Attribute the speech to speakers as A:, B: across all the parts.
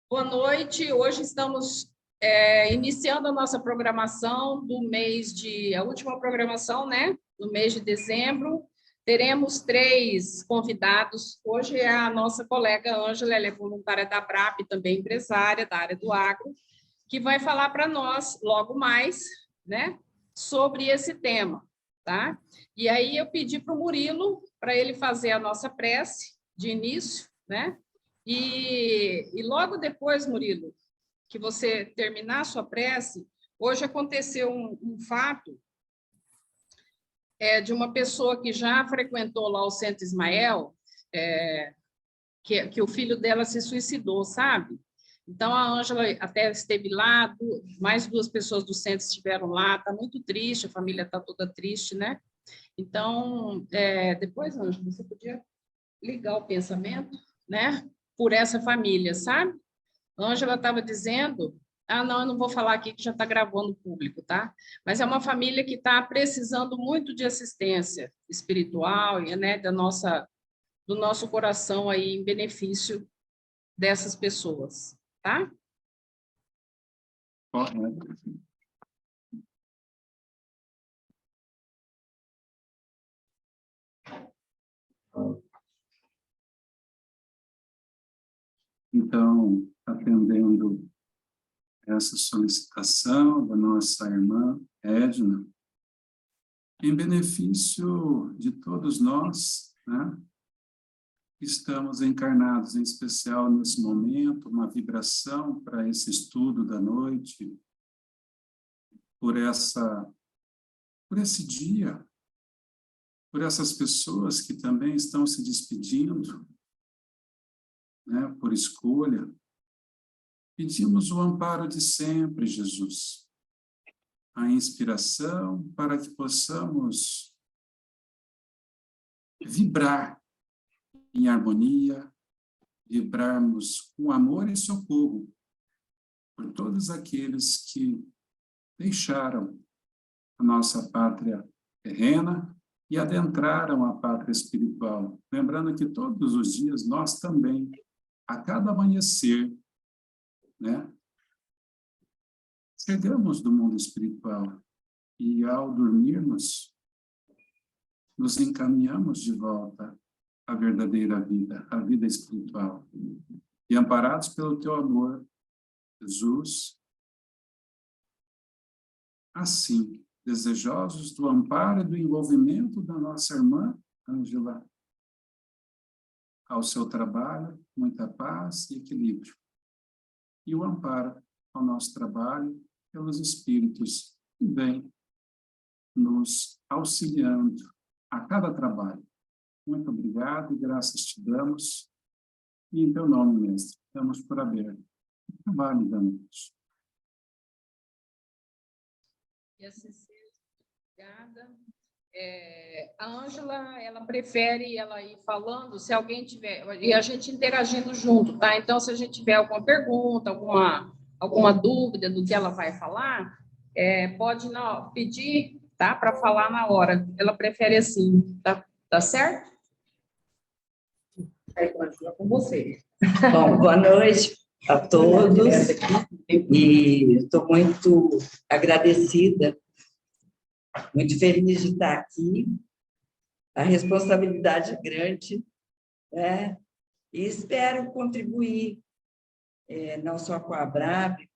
A: Boa noite. Hoje estamos iniciando a nossa programação do mês a última programação, né? Do mês de dezembro. Teremos 3 convidados. Hoje é a nossa colega Ângela, ela é voluntária da BRAP, também empresária da área do agro, que vai falar para nós logo mais, né? Sobre esse tema, tá? E aí eu pedi para o Murilo para ele fazer a nossa prece de início, né? E logo depois, Murilo, que você terminar a sua prece, hoje aconteceu um fato de uma pessoa que já frequentou lá o Centro Ismael, que o filho dela se suicidou, sabe? Então, a Ângela até esteve lá, mais 2 pessoas do centro estiveram lá, está muito triste, a família está toda triste, né? Então, depois, Ângela, você podia ligar o pensamento, né? Por essa família, sabe? A Ângela estava dizendo, não, eu não vou falar aqui que já está gravando o público, tá? Mas é uma família que está precisando muito de assistência espiritual, né? Do nosso coração aí em benefício dessas pessoas, tá?
B: Então, atendendo essa solicitação da nossa irmã Edna, em benefício de todos nós, né, que estamos encarnados, em especial nesse momento, uma vibração para esse estudo da noite, por esse dia, por essas pessoas que também estão se despedindo, né, por escolha. Pedimos o amparo de sempre, Jesus, a inspiração para que possamos vibrar em harmonia, vibrarmos com amor e socorro por todos aqueles que deixaram a nossa pátria terrena e adentraram a pátria espiritual. Lembrando que todos os dias nós também, a cada amanhecer, né, chegamos do mundo espiritual e, ao dormirmos, nos encaminhamos de volta à verdadeira vida, à vida espiritual. E amparados pelo teu amor, Jesus, assim, desejosos do amparo e do envolvimento da nossa irmã Ângela ao seu trabalho, muita paz e equilíbrio. E o amparo ao nosso trabalho pelos espíritos que vêm nos auxiliando a cada trabalho. Muito obrigado e graças te damos. E em teu nome, mestre, damos por aberto o trabalho da noite.
A: E a Cecília, obrigada. A Ângela, ela prefere ela ir falando, se alguém tiver, e a gente interagindo junto, tá? Então, se a gente tiver alguma pergunta, alguma dúvida do que ela vai falar, pode pedir, tá? Para falar na hora. Ela prefere assim, tá certo? Ângela, com você.
C: Bom, boa noite a todos, e estou muito agradecida, muito feliz de estar aqui. A responsabilidade é grande, né? E espero contribuir, não só com a BRAP,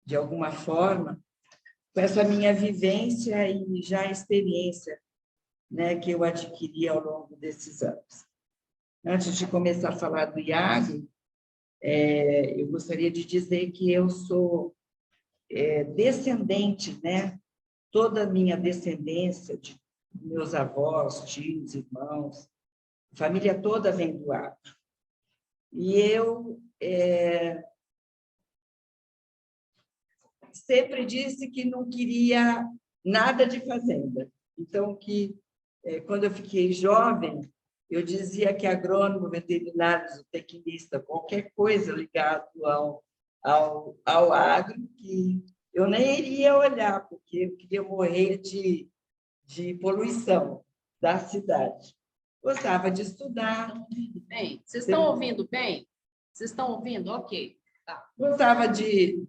C: de alguma forma, com essa minha vivência e já experiência, né, que eu adquiri ao longo desses anos. Antes de começar a falar do Iago, eu gostaria de dizer que eu sou descendente, né? Toda a minha descendência, de meus avós, tios, irmãos, a família toda vem do agro. E eu sempre disse que não queria nada de fazenda. Então, quando eu fiquei jovem, eu dizia que agrônomo, veterinário, zootecnista, qualquer coisa ligado ao agro, que eu nem iria olhar, porque eu queria morrer de poluição da cidade. Gostava de estudar.
A: Bem, vocês estão ouvindo bem? Vocês estão ouvindo? Ok. Tá.
C: Gostava de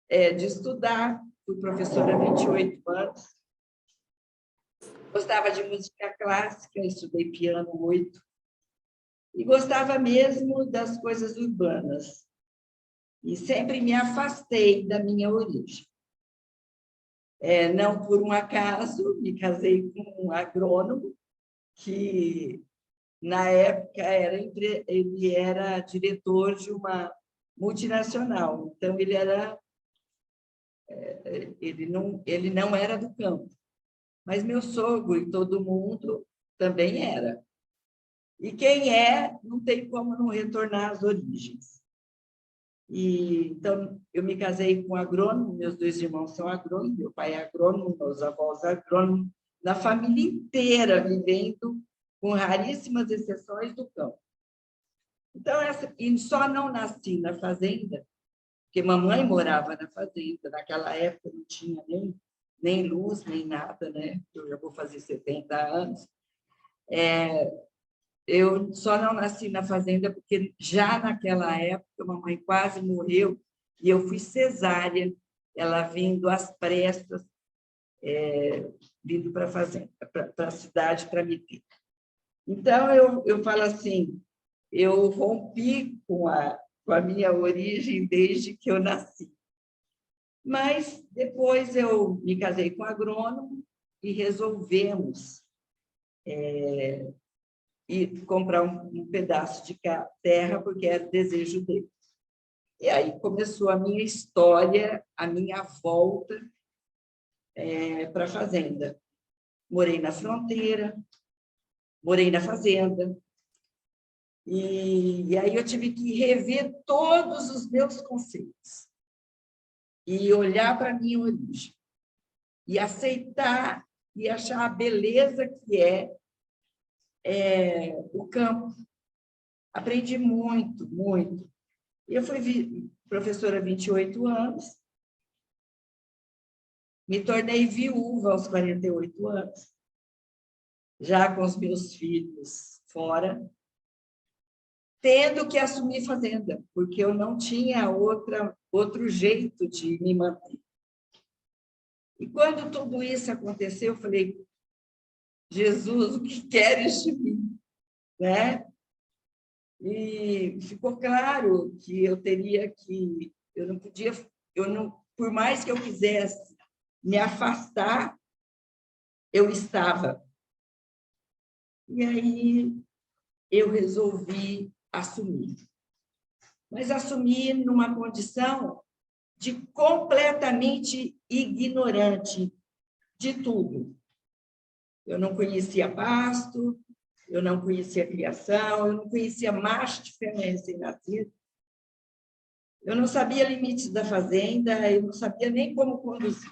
C: estudar, fui professora há 28 anos. Gostava de música clássica, estudei piano 8. E gostava mesmo das coisas urbanas. E sempre me afastei da minha origem. Não por um acaso, me casei com um agrônomo, que, na época, ele era diretor de uma multinacional. Então, ele não era do campo. Mas meu sogro e todo mundo também era. E quem não tem como não retornar às origens. Então, eu me casei com um agrônomo, meus 2 irmãos são agrônomos, meu pai é agrônomo, meus avós agrônomos, na família inteira vivendo, com raríssimas exceções, do campo. Então, e só não nasci na fazenda, porque mamãe morava na fazenda, naquela época não tinha nem luz, nem nada, né? Eu já vou fazer 70 anos. Eu só não nasci na fazenda porque já naquela época mamãe quase morreu e eu fui cesárea, ela vindo às pressas, vindo para a fazenda, para a cidade para me ter. Então, eu falo assim, eu rompi com a minha origem desde que eu nasci. Mas depois eu me casei com um agrônomo e resolvemos e comprar um pedaço de terra, porque era o desejo dele. E aí começou a minha história, a minha volta para a fazenda. Morei na fronteira, morei na fazenda, e aí eu tive que rever todos os meus conceitos e olhar para a minha origem, e aceitar e achar a beleza que é o campo. Aprendi muito, muito. Eu fui professora há 28 anos, me tornei viúva aos 48 anos, já com os meus filhos fora, tendo que assumir fazenda, porque eu não tinha outro jeito de me manter. E quando tudo isso aconteceu, eu falei, Jesus, o que queres de mim? Né? E ficou claro que eu teria que... Eu não podia... por mais que eu quisesse me afastar, eu estava. E aí eu resolvi assumir. Mas assumir numa condição de completamente ignorante de tudo. Eu não conhecia pasto, eu não conhecia criação, eu não conhecia macho de fêmea recém-nascido, eu não sabia limites da fazenda, eu não sabia nem como conduzir.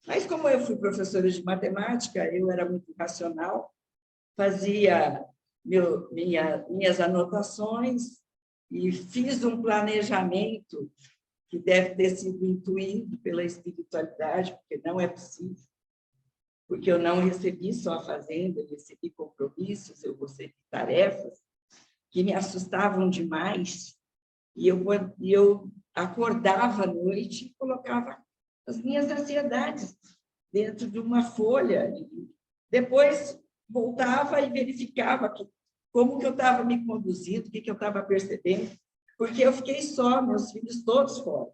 C: Mas como eu fui professora de matemática, eu era muito racional, fazia minhas anotações e fiz um planejamento que deve ter sido intuído pela espiritualidade, porque não é possível, porque eu não recebi só a fazenda, eu recebi compromissos, eu recebi tarefas que me assustavam demais, e eu acordava à noite e colocava as minhas ansiedades dentro de uma folha, e depois voltava e verificava como que eu estava me conduzindo, o que eu estava percebendo, porque eu fiquei só, meus filhos todos fora.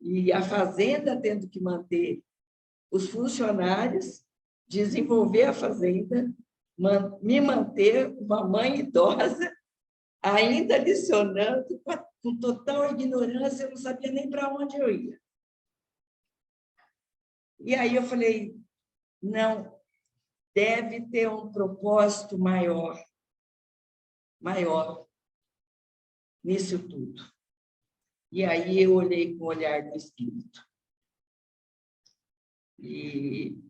C: E a fazenda tendo que manter os funcionários, desenvolver a fazenda, me manter uma mãe idosa, ainda licionando, com total ignorância, eu não sabia nem para onde eu ia. E aí eu falei, não, deve ter um propósito maior nisso tudo. E aí eu olhei com o olhar do Espírito. E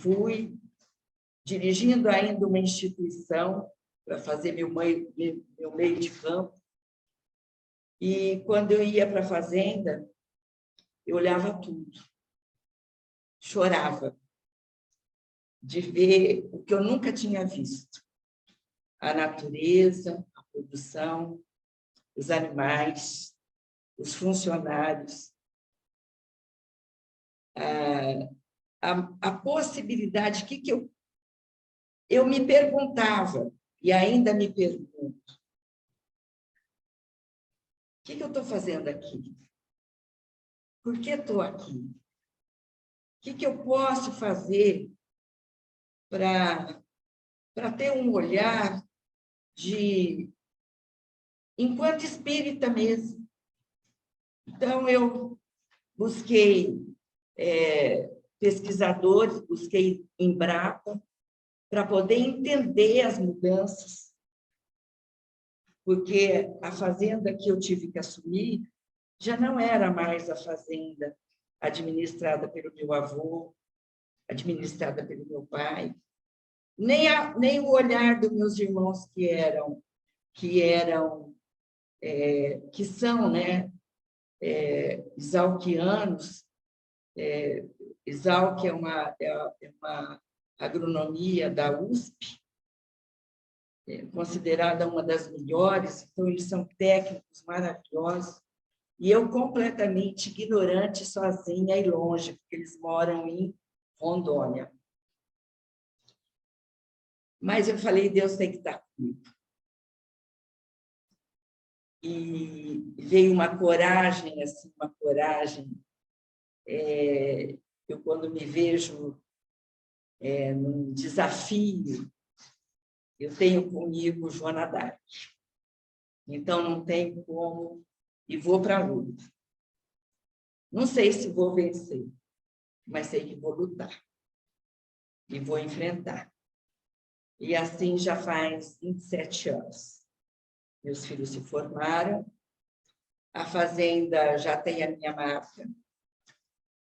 C: fui dirigindo ainda uma instituição para fazer meu meio de campo. E quando eu ia para a fazenda, eu olhava tudo. Chorava de ver o que eu nunca tinha visto. A natureza, a produção. os animais, os funcionários, a possibilidade que eu me perguntava, e ainda me pergunto, o que eu estou fazendo aqui? Por que estou aqui? O que eu posso fazer para ter um olhar de, enquanto espírita mesmo? Então, eu busquei pesquisadores, busquei Embrapa, para poder entender as mudanças, porque a fazenda que eu tive que assumir já não era mais a fazenda administrada pelo meu avô, administrada pelo meu pai, nem o olhar dos meus irmãos que são, né, exalquianos. Exalc é uma agronomia da USP, considerada uma das melhores, então eles são técnicos maravilhosos, e eu completamente ignorante, sozinha e longe, porque eles moram em Rondônia. Mas eu falei, Deus tem que estar comigo. E veio uma coragem, assim, uma coragem. Eu, quando me vejo num desafio, eu tenho comigo Joana d'Arc. Então, não tem como, e vou para a luta. Não sei se vou vencer, mas sei que vou lutar. E vou enfrentar. E assim já faz 27 anos. Meus filhos se formaram, a fazenda já tem a minha marca,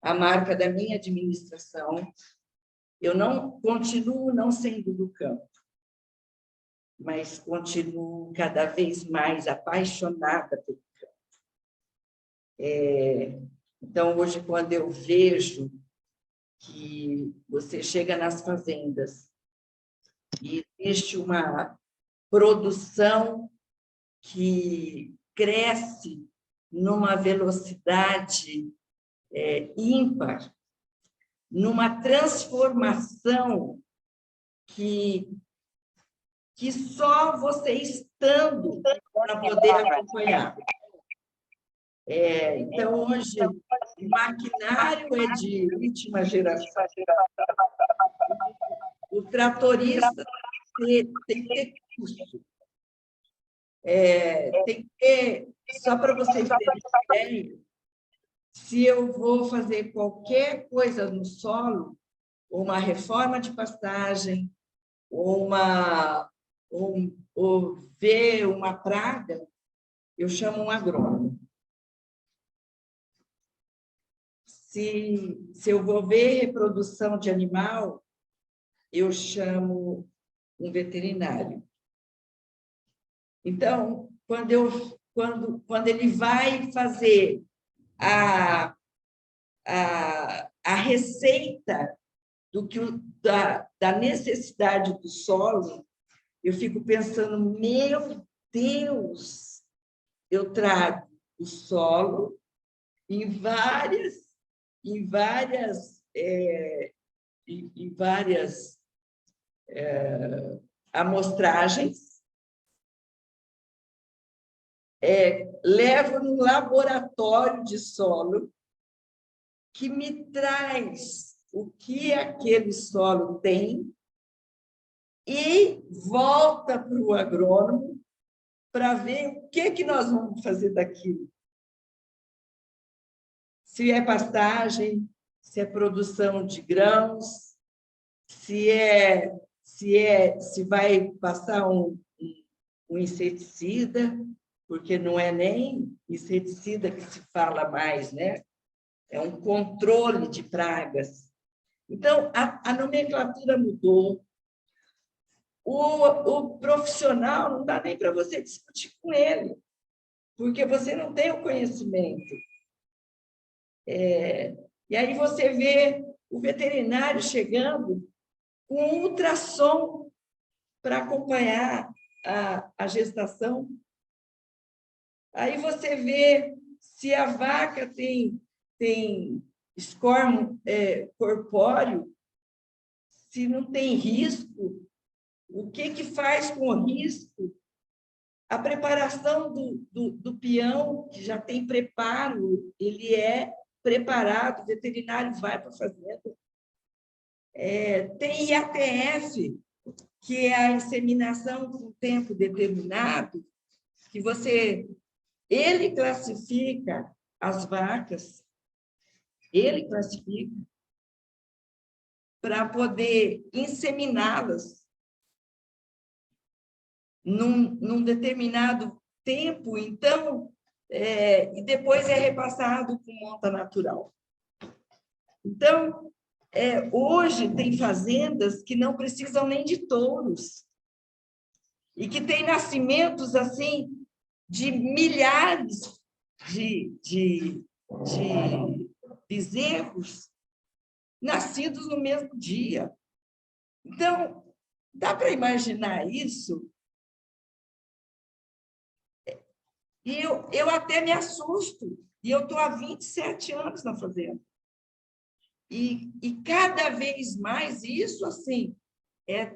C: a marca da minha administração. Eu continuo não sendo do campo, mas continuo cada vez mais apaixonada pelo campo. Então, hoje, quando eu vejo que você chega nas fazendas e existe uma produção que cresce numa velocidade ímpar, numa transformação que só você estando para poder acompanhar. Então, hoje, o maquinário é de última geração. O tratorista tem que ter curso. Tem que ter, só para vocês terem ideia, se eu vou fazer qualquer coisa no solo, ou uma reforma de pastagem, ou ver uma praga, eu chamo um agrônomo. Se eu vou ver reprodução de animal, eu chamo um veterinário. Então, quando ele vai fazer a receita da necessidade do solo, eu fico pensando, meu Deus, eu trago o solo em várias amostragens, levo no laboratório de solo, que me traz o que aquele solo tem e volta para o agrônomo para ver o que nós vamos fazer daquilo. Se é pastagem, se é produção de grãos, se vai passar um inseticida, porque não é nem inseticida que se fala mais, né? É um controle de pragas. Então, a nomenclatura mudou. O profissional não dá nem para você discutir com ele, porque você não tem o conhecimento. E aí você vê o veterinário chegando com ultrassom para acompanhar a gestação. Aí você vê se a vaca tem score corpóreo, se não tem risco, o que faz com o risco, a preparação do peão, que já tem preparo, ele é preparado, o veterinário vai para a fazenda. Tem IATF, que é a inseminação com tempo determinado, que ele classifica as vacas, ele classifica para poder inseminá-las num determinado tempo, então, e depois é repassado com monta natural. Então, hoje tem fazendas que não precisam nem de touros e que tem nascimentos assim de milhares de bezerros nascidos no mesmo dia. Então, dá para imaginar isso? E eu até me assusto. E eu estou há 27 anos na fazenda. E cada vez mais isso, assim,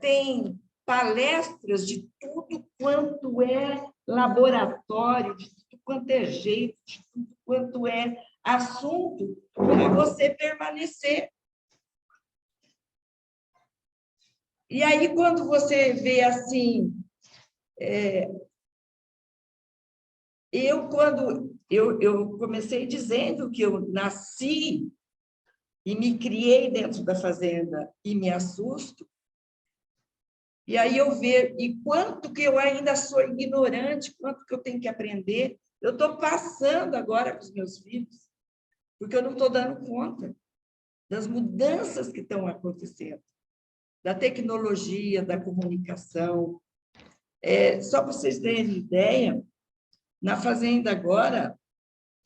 C: tem palestras de tudo quanto é laboratório, de tudo quanto é jeito, de tudo quanto é assunto, para você permanecer. E aí, quando você vê assim, quando eu comecei dizendo que eu nasci e me criei dentro da fazenda e me assusto, e aí eu vejo, e quanto que eu ainda sou ignorante, quanto que eu tenho que aprender, eu estou passando agora para os meus filhos, porque eu não estou dando conta das mudanças que estão acontecendo, da tecnologia, da comunicação. Só para vocês terem ideia, na fazenda agora,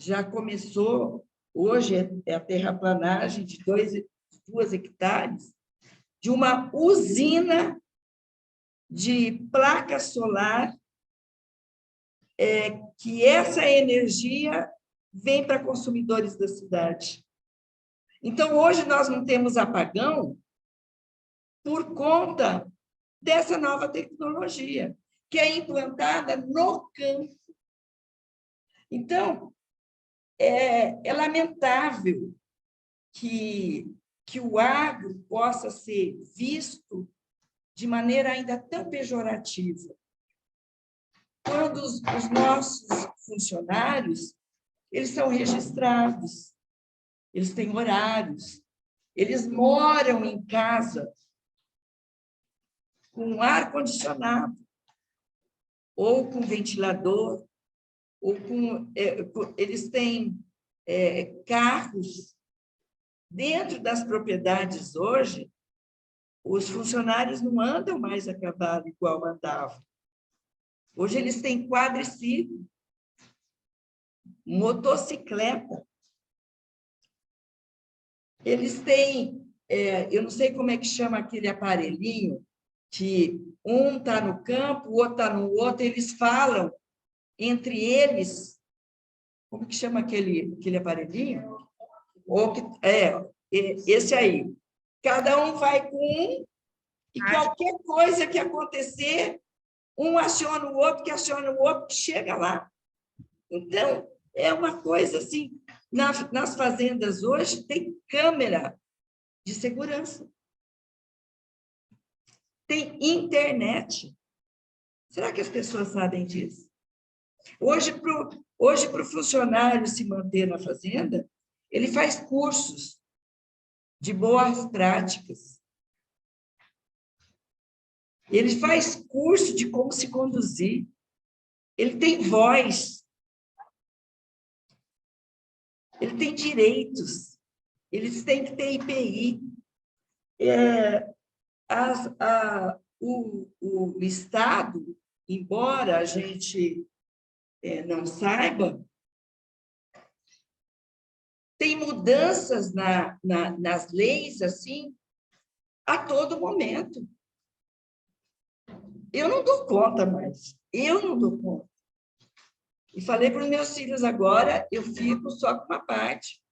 C: já começou, hoje é a terraplanagem de 2 hectares, de uma usina de placa solar, que essa energia vem para consumidores da cidade. Então, hoje nós não temos apagão por conta dessa nova tecnologia, que é implantada no campo. Então, é lamentável que o agro possa ser visto de maneira ainda tão pejorativa. Quando os nossos funcionários, eles são registrados, eles têm horários, eles moram em casa com ar-condicionado, ou com ventilador, ou eles têm carros. Dentro das propriedades hoje, os funcionários não andam mais a cavalo igual andavam. Hoje eles têm quadriciclo, motocicleta. Eles têm, eu não sei como é que chama aquele aparelhinho, que um está no campo, o outro está no outro, eles falam entre eles, como que chama aquele aparelhinho? Esse aí. Cada um vai com um, e qualquer coisa que acontecer, um aciona o outro, que aciona o outro, que chega lá. Então, é uma coisa assim, nas fazendas hoje tem câmera de segurança. Tem internet. Será que as pessoas sabem disso? Hoje, para o funcionário se manter na fazenda, ele faz cursos de boas práticas. Ele faz curso de como se conduzir. Ele tem voz. Ele tem direitos. Eles têm que ter IPI. O Estado, embora a gente não saiba, tem mudanças nas leis, assim, a todo momento. Eu não dou conta mais. Eu não dou conta. E falei para os meus filhos, agora eu fico só com uma parte,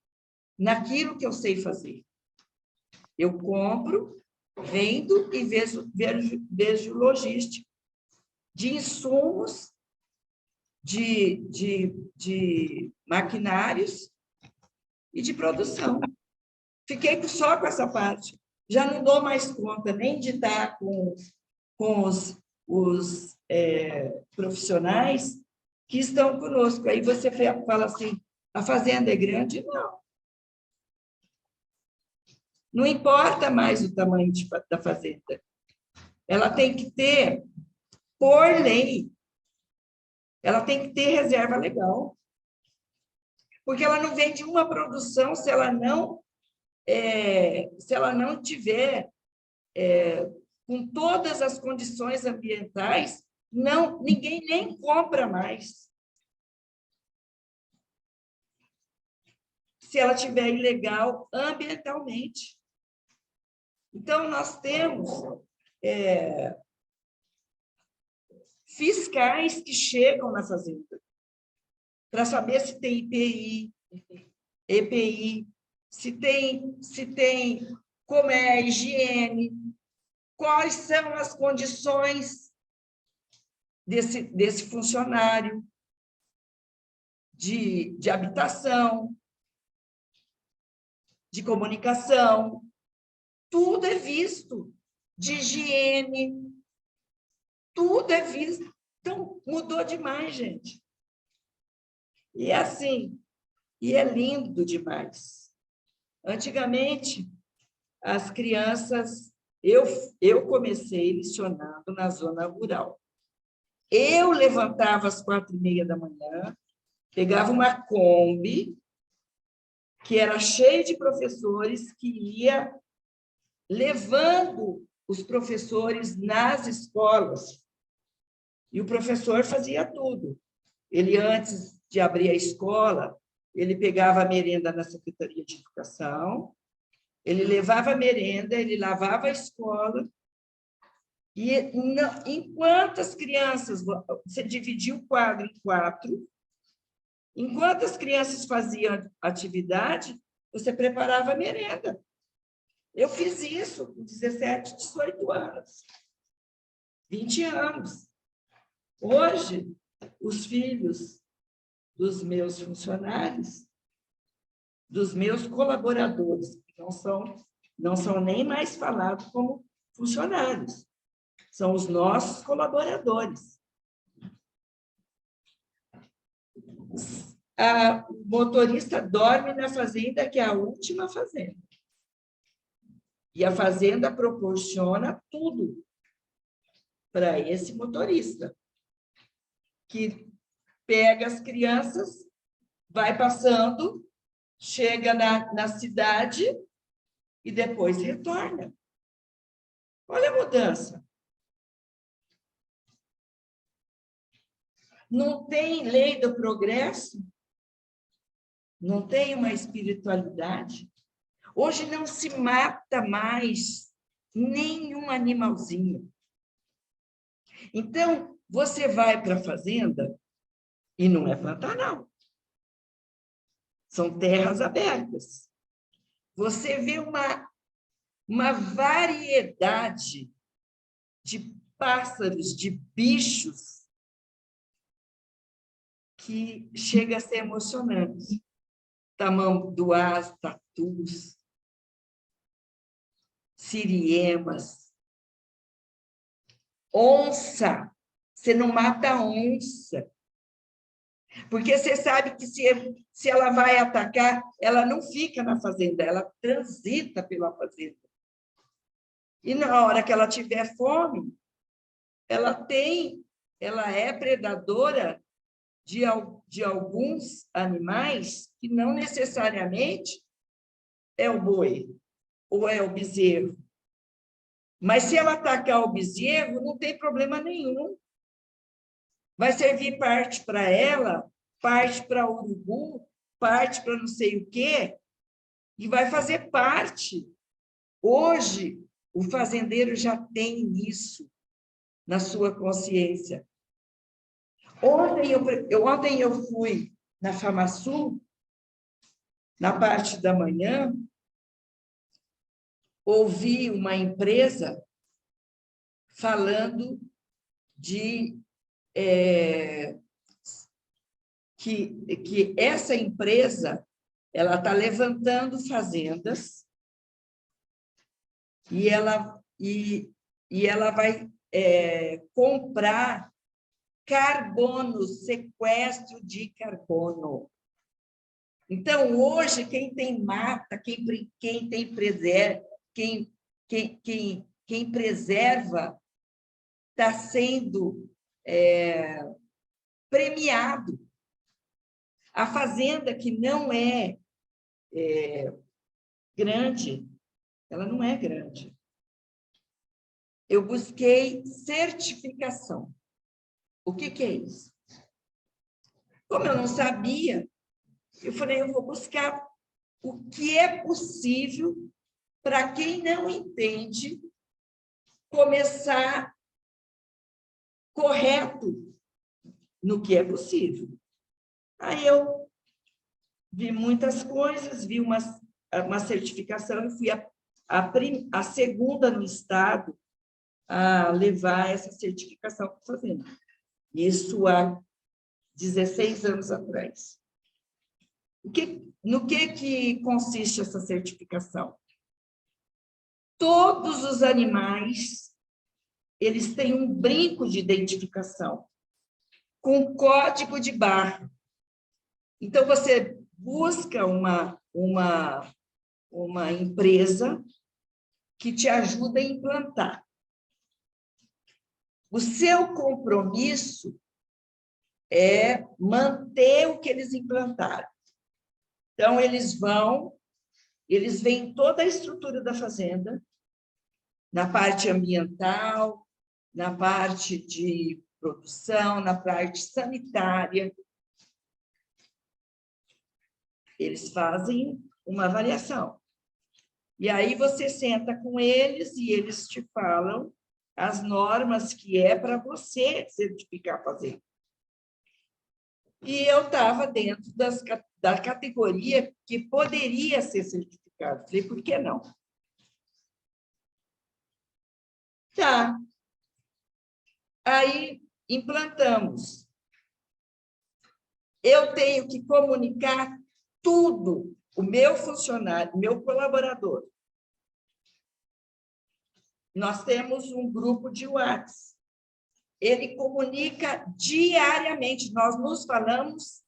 C: naquilo que eu sei fazer. Eu compro, vendo e vejo logística de insumos, de maquinários e de produção. Fiquei só com essa parte. Já não dou mais conta nem de estar com os profissionais que estão conosco. Aí você fala assim, a fazenda é grande? Não. Não importa mais o tamanho da fazenda. Ela tem que ter, por lei, ela tem que ter reserva legal. Porque ela não vende uma produção se ela não tiver com todas as condições ambientais, ninguém nem compra mais. Se ela tiver ilegal ambientalmente. Então, nós temos fiscais que chegam na fazenda para saber se tem IPI, EPI, se tem como é a higiene, quais são as condições desse funcionário de habitação, de comunicação, tudo é visto, de higiene, tudo é visto. Então, mudou demais, gente. E é assim, e é lindo demais. Antigamente, as crianças, eu comecei lecionando na zona rural. Eu levantava às 4h30 da manhã, pegava uma Kombi, que era cheia de professores, que ia levando os professores nas escolas. E o professor fazia tudo. Ele, antes de abrir a escola, ele pegava a merenda na Secretaria de Educação, ele levava a merenda, ele lavava a escola, e enquanto as crianças, você dividia o quadro em 4, enquanto as crianças faziam atividade, você preparava a merenda. Eu fiz isso com 17, 18 anos, 20 anos. Hoje, os filhos dos meus funcionários, dos meus colaboradores, que não são nem mais falados como funcionários, são os nossos colaboradores. O motorista dorme na fazenda, que é a última fazenda. E a fazenda proporciona tudo para esse motorista, que pega as crianças, vai passando, chega na cidade e depois retorna. Olha a mudança. Não tem lei do progresso? Não tem uma espiritualidade? Hoje não se mata mais nenhum animalzinho. Então, você vai para a fazenda e não é Pantanal. São terras abertas. Você vê uma variedade de pássaros, de bichos, que chega a ser emocionante. Tamanduás, tatus, siriemas, onça. Você não mata a onça. Porque você sabe que se ela vai atacar, ela não fica na fazenda, ela transita pela fazenda. E na hora que ela tiver fome, ela é predadora de alguns animais que não necessariamente é o boi ou é o bezerro. Mas se ela atacar o bezerro, não tem problema nenhum. Vai servir parte para ela, parte para o urubu, parte para não sei o quê, e vai fazer parte. Hoje, o fazendeiro já tem isso na sua consciência. Ontem eu fui na FamaSul, na parte da manhã, ouvi uma empresa falando de que essa empresa ela está levantando fazendas e ela vai comprar carbono, sequestro de carbono. Então, hoje, quem tem mata, quem preserva, está sendo premiado. A fazenda que não é grande, ela não é grande. Eu busquei certificação. O que é isso? Como eu não sabia, eu falei, eu vou buscar o que é possível para quem não entende começar correto no que é possível. Aí eu vi muitas coisas, vi uma certificação e fui a segunda no estado a levar essa certificação para a fazenda. Isso há 16 anos atrás. No que consiste essa certificação? Todos os animais, eles têm um brinco de identificação, com código de barra. Então, você busca uma empresa que te ajuda a implantar. O seu compromisso é manter o que eles implantaram. Então, eles veem toda a estrutura da fazenda, na parte ambiental, na parte de produção, na parte sanitária. Eles fazem uma avaliação. E aí você senta com eles e eles te falam as normas que é para você certificar a fazenda. E eu estava dentro da categoria que poderia ser certificado. Falei, por que não? Tá. Aí, implantamos. Eu tenho que comunicar tudo, o meu funcionário, meu colaborador. Nós temos um grupo de WhatsApp. Ele comunica diariamente. Nós nos falamos,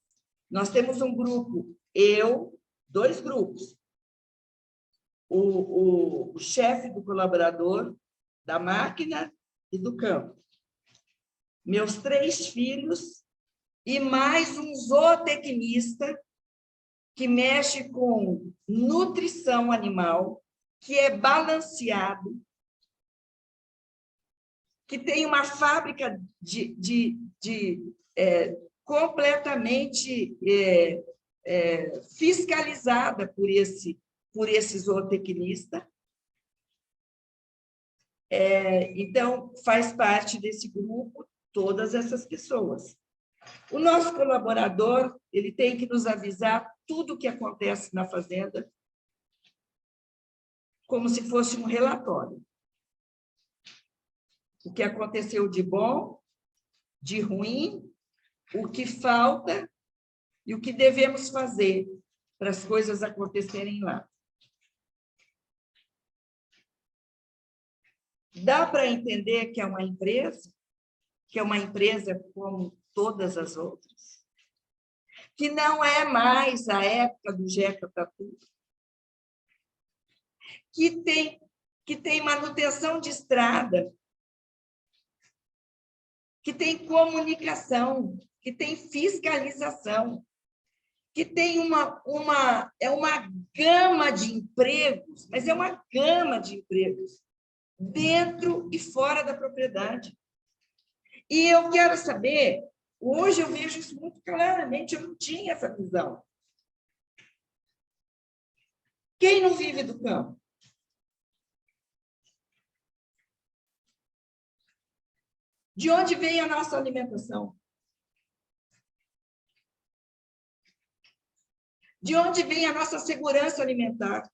C: nós temos um grupo, dois grupos. O chefe do colaborador, da máquina e do campo. Meus 3 filhos e mais um zootecnista que mexe com nutrição animal, que é balanceado, que tem uma fábrica completamente fiscalizada por esse zootecnista. Então, faz parte desse grupo todas essas pessoas. O nosso colaborador, ele tem que nos avisar tudo o que acontece na fazenda, como se fosse um relatório. O que aconteceu de bom, de ruim, o que falta e o que devemos fazer para as coisas acontecerem lá. Dá para entender que é uma empresa como todas as outras, que não é mais a época do Jeca Tatu, que tem manutenção de estrada, que tem comunicação, que tem fiscalização, que tem uma gama de empregos, mas é uma gama de empregos dentro e fora da propriedade. E eu quero saber, hoje eu vejo isso muito claramente, eu não tinha essa visão. Quem não vive do campo? De onde vem a nossa alimentação? De onde vem a nossa segurança alimentar?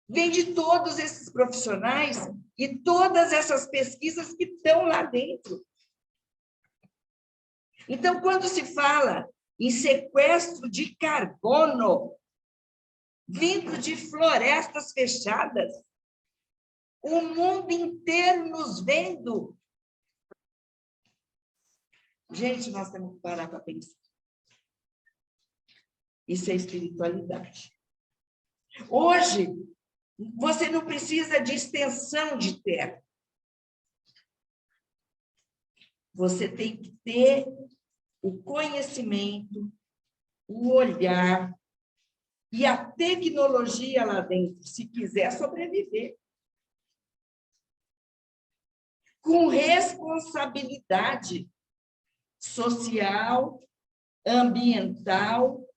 C: Vem de todos esses profissionais e todas essas pesquisas que estão lá dentro. Então, quando se fala em sequestro de carbono, vindo de florestas fechadas, o mundo inteiro nos vendo. Gente, nós temos que parar para pensar. Isso é espiritualidade. Hoje, você não precisa de extensão de terra. Você tem que ter o conhecimento, o olhar e a tecnologia lá dentro, se quiser sobreviver. Com responsabilidade social, ambiental,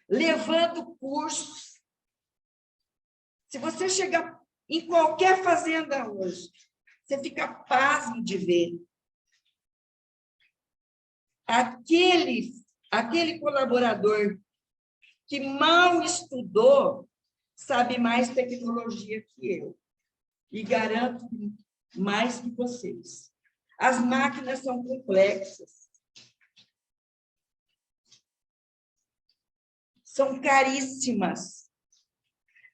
C: levando cursos. Se você chegar em qualquer fazenda hoje, você fica pasmo de ver. Aquele colaborador que mal estudou sabe mais tecnologia que eu. E garanto mais que vocês. As máquinas são complexas. São caríssimas.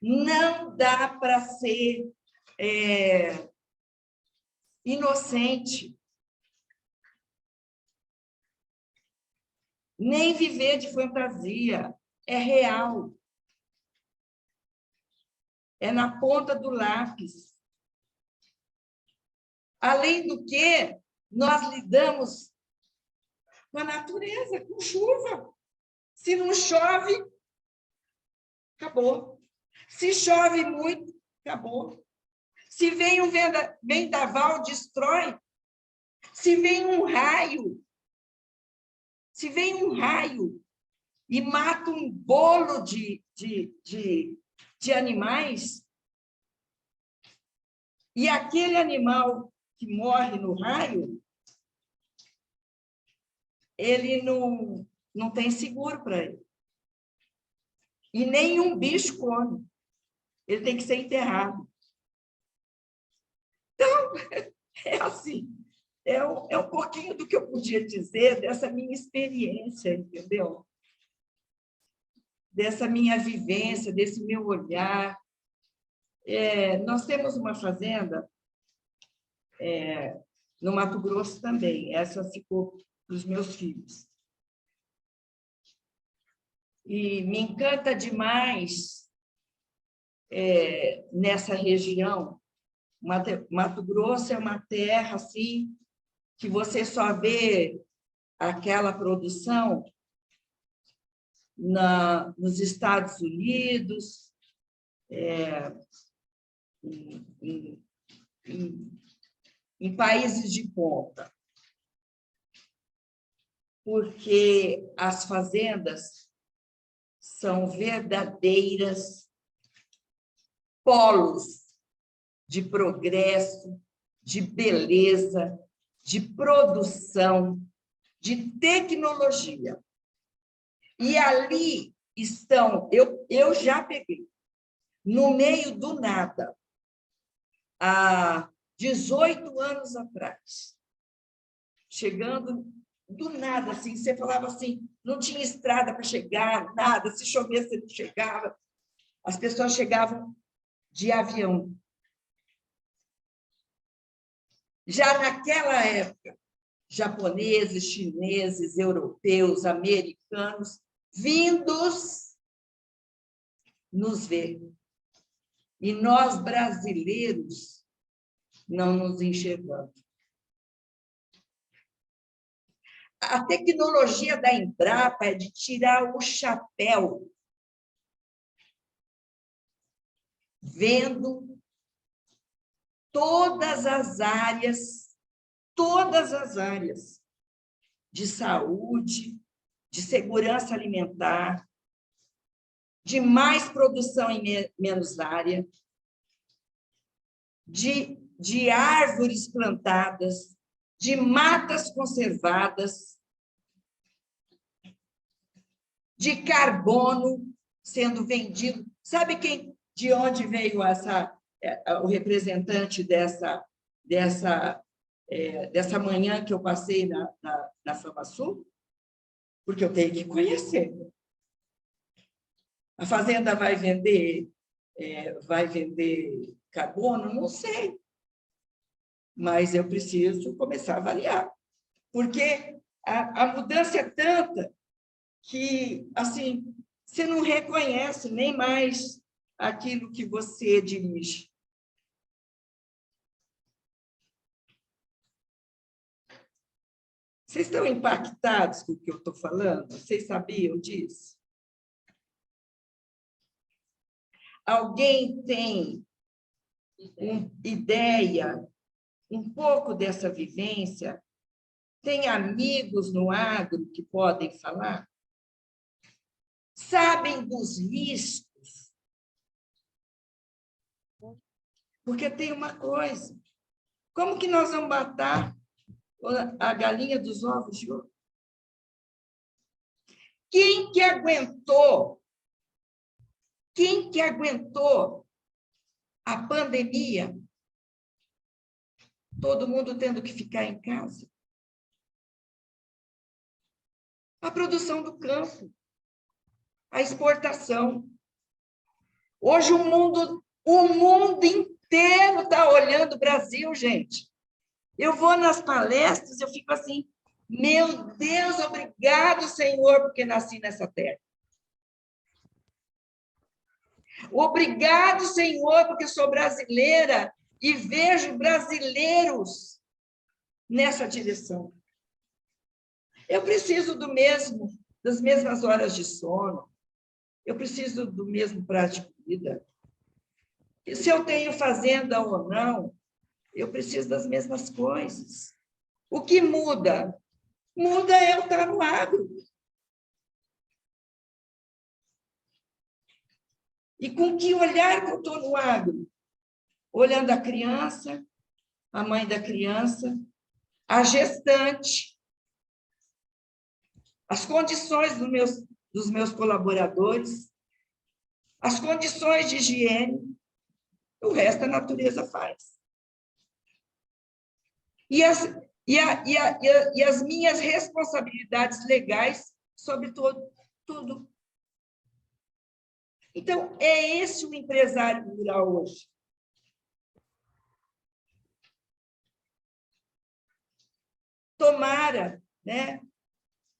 C: Não dá para ser inocente. Nem viver de fantasia. É real. É na ponta do lápis. Além do que, nós lidamos com a natureza, com chuva. Se não chove, acabou. Se chove muito, acabou. Se vem um vendaval, destrói. Se vem um raio, e mata um bolo de animais, e aquele animal que morre no raio, ele não tem seguro para ele. E nenhum bicho come. Ele tem que ser enterrado. Então, é assim. É um pouquinho do que eu podia dizer dessa minha experiência, entendeu? Dessa minha vivência, desse meu olhar. Nós temos uma fazenda no Mato Grosso também. Essa ficou para os meus filhos. E me encanta demais nessa região. Mato Grosso é uma terra assim que você só vê aquela produção nos Estados Unidos, em países de ponta. Porque as fazendas são verdadeiras polos de progresso, de beleza, de produção, de tecnologia. E ali estão, eu já peguei, no meio do nada, há 18 anos atrás, chegando do nada, assim, você falava assim, não tinha estrada para chegar, nada, se chovesse, você não chegava. As pessoas chegavam de avião. Já naquela época, japoneses, chineses, europeus, americanos, vindos nos ver. E nós, brasileiros, não nos enxergamos. A tecnologia da Embrapa é de tirar o chapéu, vendo todas as áreas de saúde, de segurança alimentar, de mais produção em menos área, de árvores plantadas, de matas conservadas, de carbono sendo vendido. Sabe de onde veio o representante dessa manhã que eu passei na FamaSul? Porque eu tenho que conhecer. A fazenda vai vender carbono? Não sei. Mas eu preciso começar a avaliar. Porque a mudança é tanta que, assim, você não reconhece nem mais aquilo que você dirige. Vocês estão impactados com o que eu estou falando? Vocês sabiam disso? Alguém tem uma ideia, um pouco dessa vivência? Tem amigos no agro que podem falar? Sabem dos riscos? Porque tem uma coisa. Como que nós vamos matar a galinha dos ovos de ouro? Quem que aguentou a pandemia? Todo mundo tendo que ficar em casa. A produção do campo, a exportação. Hoje o mundo inteiro está olhando o Brasil, gente. Eu vou nas palestras, eu fico assim, meu Deus, obrigado, Senhor, porque nasci nessa terra. Obrigado, Senhor, porque sou brasileira e vejo brasileiros nessa direção. Eu preciso das mesmas horas de sono, eu preciso do mesmo prato de comida. E se eu tenho fazenda ou não, eu preciso das mesmas coisas. O que muda? Muda eu estar no agro. E com que olhar que eu estou no agro? Olhando a criança, a mãe da criança, a gestante, as condições dos meus colaboradores, as condições de higiene, o resto a natureza faz. E as minhas responsabilidades legais sobre tudo. Então, é esse o empresário rural hoje. Tomara, né,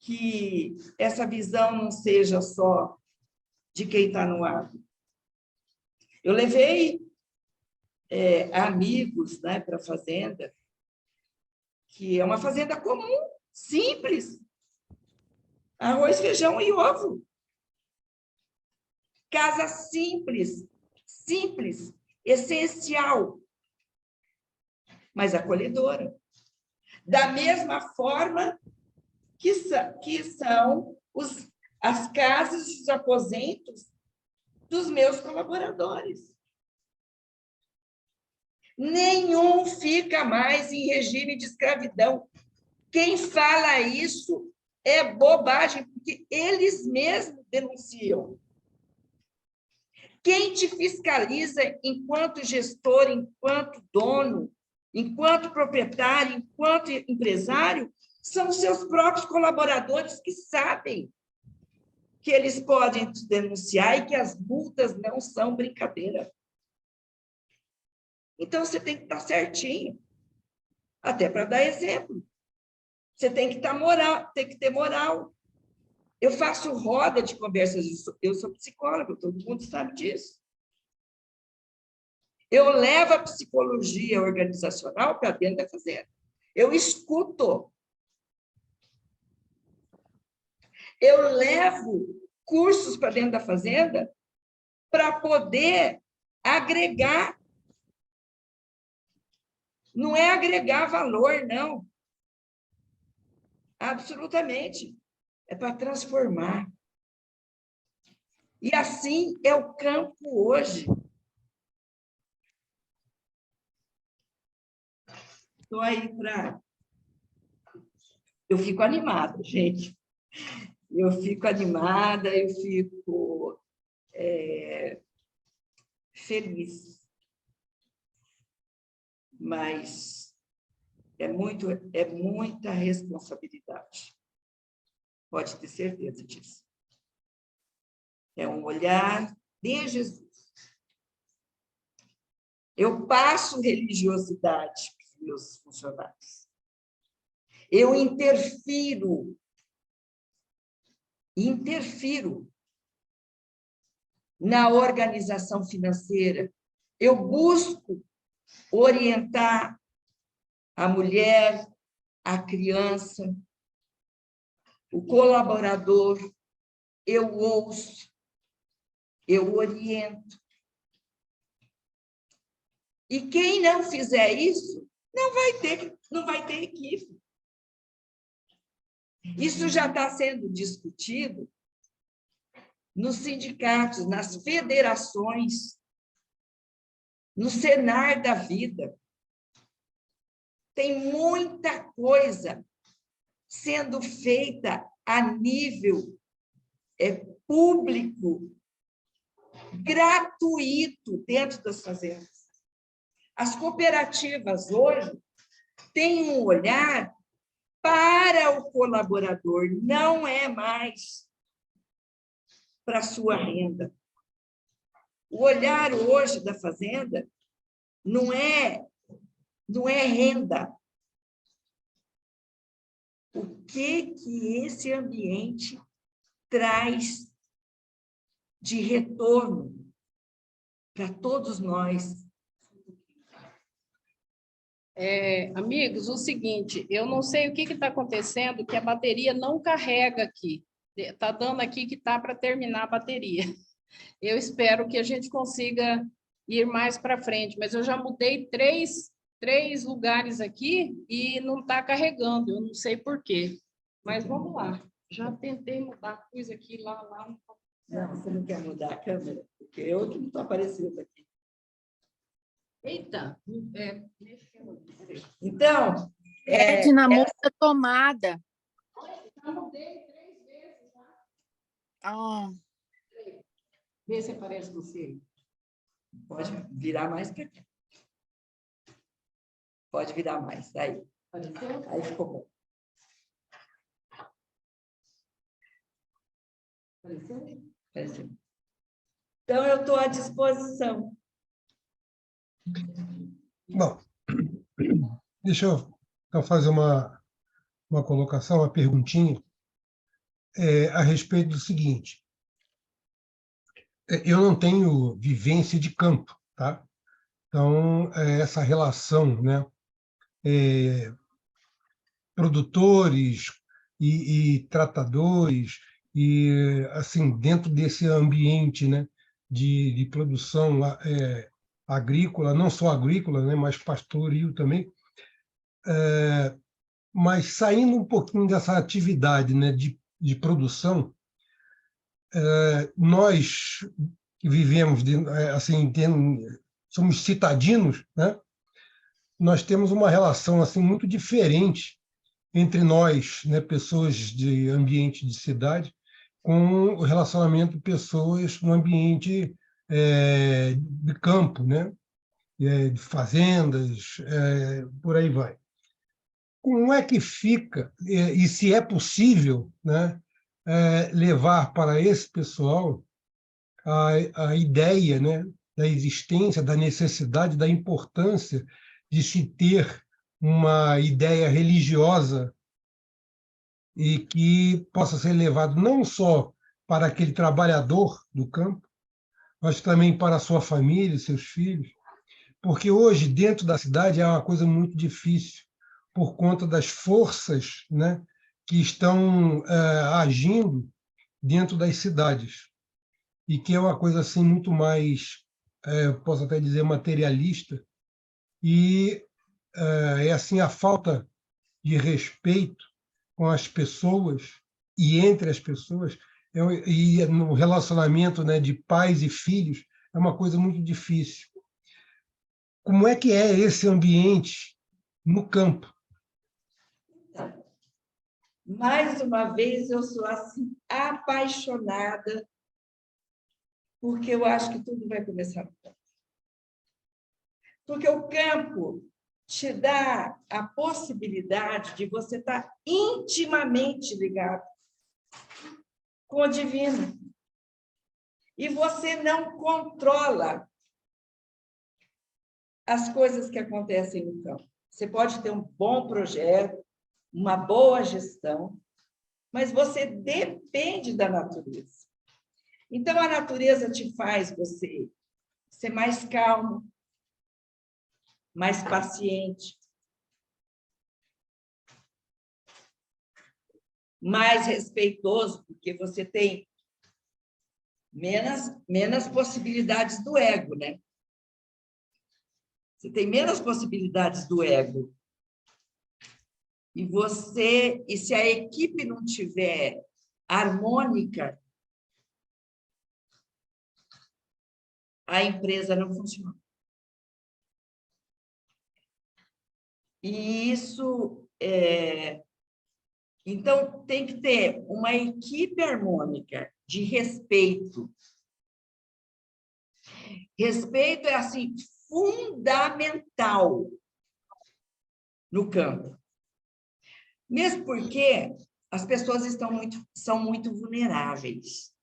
C: que essa visão não seja só de quem está no agro. Eu levei amigos, né, para a fazenda, que é uma fazenda comum, simples. Arroz, feijão e ovo. Casa simples, essencial, mas acolhedora. Da mesma forma que são as casas, os aposentos dos meus colaboradores. Nenhum fica mais em regime de escravidão. Quem fala isso é bobagem, porque eles mesmos denunciam. Quem te fiscaliza enquanto gestor, enquanto dono, enquanto proprietário, enquanto empresário, são os seus próprios colaboradores que sabem que eles podem te denunciar e que as multas não são brincadeira. Então, você tem que estar certinho, até para dar exemplo. Você tem que ter moral. Eu faço roda de conversas, eu sou psicóloga, todo mundo sabe disso. Eu levo a psicologia organizacional para dentro da fazenda. Eu escuto. Eu levo cursos para dentro da fazenda para poder agregar. Não é agregar valor, não. Absolutamente. É para transformar. E assim é o campo hoje. Estou aí para eu fico animada, gente. Eu fico animada, eu fico feliz. Mas é muita responsabilidade. Pode ter certeza disso. É um olhar de Jesus. Eu passo religiosidade para os meus funcionários. Eu interfiro na organização financeira. Eu busco orientar a mulher, a criança, o colaborador. Eu ouço, eu oriento. E quem não fizer isso, não vai ter equipe. Isso já está sendo discutido nos sindicatos, nas federações, no Senar da vida. Tem muita coisa sendo feita a nível público, gratuito, dentro das fazendas. As cooperativas hoje têm um olhar para o colaborador, não é mais para a sua renda. O olhar hoje da fazenda não é renda. O que esse ambiente traz de retorno para todos nós?
A: Amigos, o seguinte, eu não sei o que está acontecendo, que a bateria não carrega aqui. Está dando aqui que está para terminar a bateria. Eu espero que a gente consiga ir mais para frente, mas eu já mudei três lugares aqui e não está carregando, eu não sei por quê. Mas vamos lá. Já tentei mudar coisa aqui, lá.
C: Não, você não quer mudar a câmera, porque eu que não estou aparecendo aqui.
A: Eita!
C: Então...
D: Dinamite tomada.
A: Já mudei 3 vezes, tá?
D: Ah.
A: Vê se aparece você.
C: Pode virar mais para cá. Pode virar mais. Aí.
A: Apareceu?
C: Aí ficou bom.
A: Apareceu?
C: Apareceu. Então, eu estou à disposição.
E: Bom, deixa eu então fazer uma colocação, uma perguntinha a respeito do seguinte. Eu não tenho vivência de campo, tá? Então, essa relação, né, produtores e tratadores, e assim, dentro desse ambiente, né, de produção agrícola, não só agrícola, né, mas pastoril também, mas saindo um pouquinho dessa atividade, né, de produção, nós que vivemos, assim, somos citadinos, né, nós temos uma relação assim muito diferente entre nós, né, pessoas de ambiente de cidade, com o relacionamento de pessoas no ambiente de campo, né, de fazendas, por aí vai. Como é que fica, e se é possível, né, levar para esse pessoal a ideia, né, da existência, da necessidade, da importância de se ter uma ideia religiosa e que possa ser levado não só para aquele trabalhador do campo, mas também para a sua família, seus filhos, porque hoje, dentro da cidade, é uma coisa muito difícil, por conta das forças, né, que estão agindo dentro das cidades, e que é uma coisa assim muito mais, posso até dizer, materialista, e é assim a falta de respeito com as pessoas e entre as pessoas, e no relacionamento, né, de pais e filhos, é uma coisa muito difícil. Como é que é esse ambiente no campo?
C: Mais uma vez, eu sou assim, apaixonada, porque eu acho que tudo vai começar no campo. Porque o campo te dá a possibilidade de você estar intimamente ligado com o divino. E você não controla as coisas que acontecem no campo. Você pode ter um bom projeto, uma boa gestão, mas você depende da natureza. Então, a natureza te faz você ser mais calmo, mais paciente, mais respeitoso, porque você tem menos possibilidades do ego, né? Você tem menos possibilidades do ego. E se a equipe não tiver harmônica, a empresa não funciona. E isso então tem que ter uma equipe harmônica de respeito. Respeito é assim fundamental no campo. Mesmo porque as pessoas são muito vulneráveis.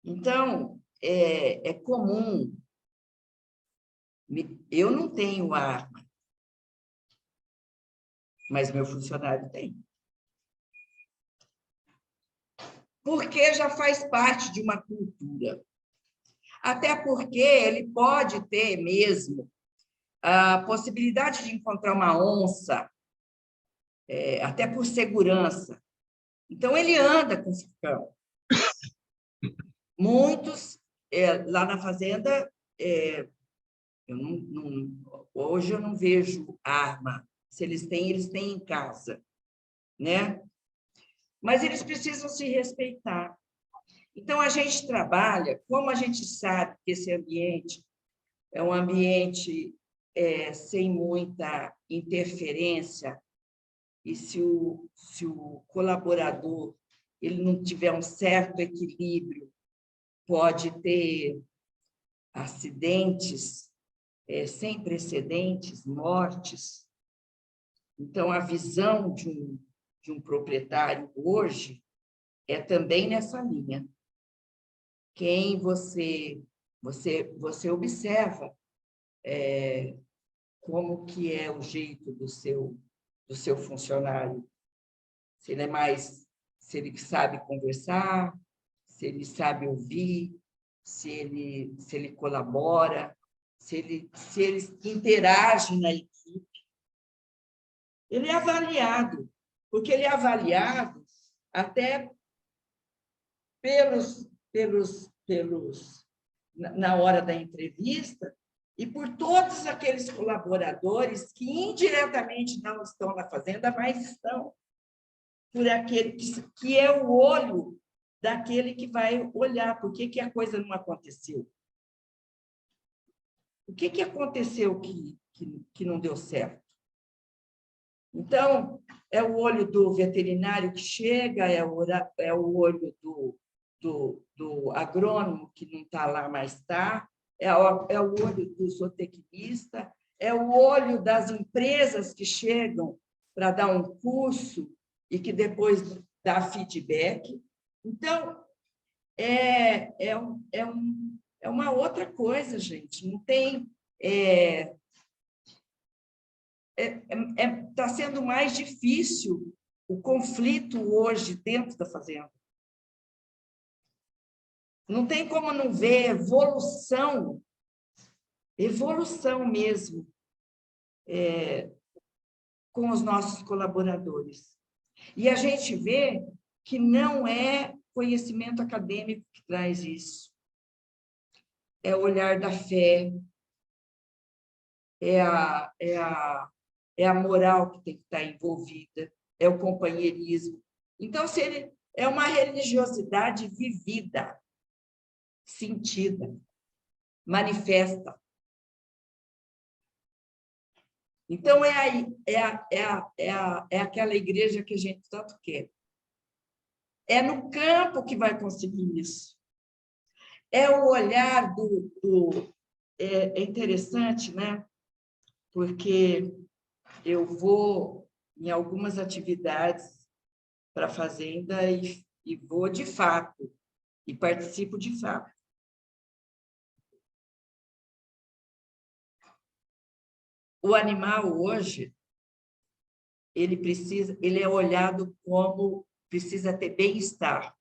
C: Então, é comum. Eu não tenho arma, mas meu funcionário tem. Porque já faz parte de uma cultura. Até porque ele pode ter mesmo a possibilidade de encontrar uma onça, até por segurança. Então, ele anda com facão. Muitos, lá na fazenda, hoje eu não vejo arma. Se eles têm em casa, né? Mas eles precisam se respeitar. Então, a gente trabalha, como a gente sabe que esse ambiente é um ambiente sem muita interferência, e se o colaborador ele não tiver um certo equilíbrio, pode ter acidentes sem precedentes, mortes. Então, a visão de um proprietário hoje é também nessa linha. Quem você observa como que é o jeito do seu funcionário. Se ele sabe conversar, se ele sabe ouvir, se ele colabora, se ele interage na equipe. Ele é avaliado, porque ele é avaliado até na hora da entrevista e por todos aqueles colaboradores que indiretamente não estão na fazenda, mas estão por aquele que é o olho daquele que vai olhar por que a coisa não aconteceu. O que aconteceu que não deu certo? Então, é o olho do veterinário que chega, é o olho do agrônomo que não está lá, mas está, é o olho do zootecnista, é o olho das empresas que chegam para dar um curso e que depois dá feedback. Então, é uma outra coisa, gente. Não tem... Está sendo mais difícil o conflito hoje dentro da fazenda. Não tem como não ver evolução mesmo, com os nossos colaboradores. E a gente vê que não é conhecimento acadêmico que traz isso. É o olhar da fé, é a moral que tem que estar envolvida, é o companheirismo. Então, é uma religiosidade vivida, sentida, manifesta. Então, é aquela igreja que a gente tanto quer. É no campo que vai conseguir isso. É o olhar é interessante, né? Porque eu vou em algumas atividades para a fazenda e vou de fato, e participo de fato. O animal hoje, ele é olhado como precisa ter bem-estar.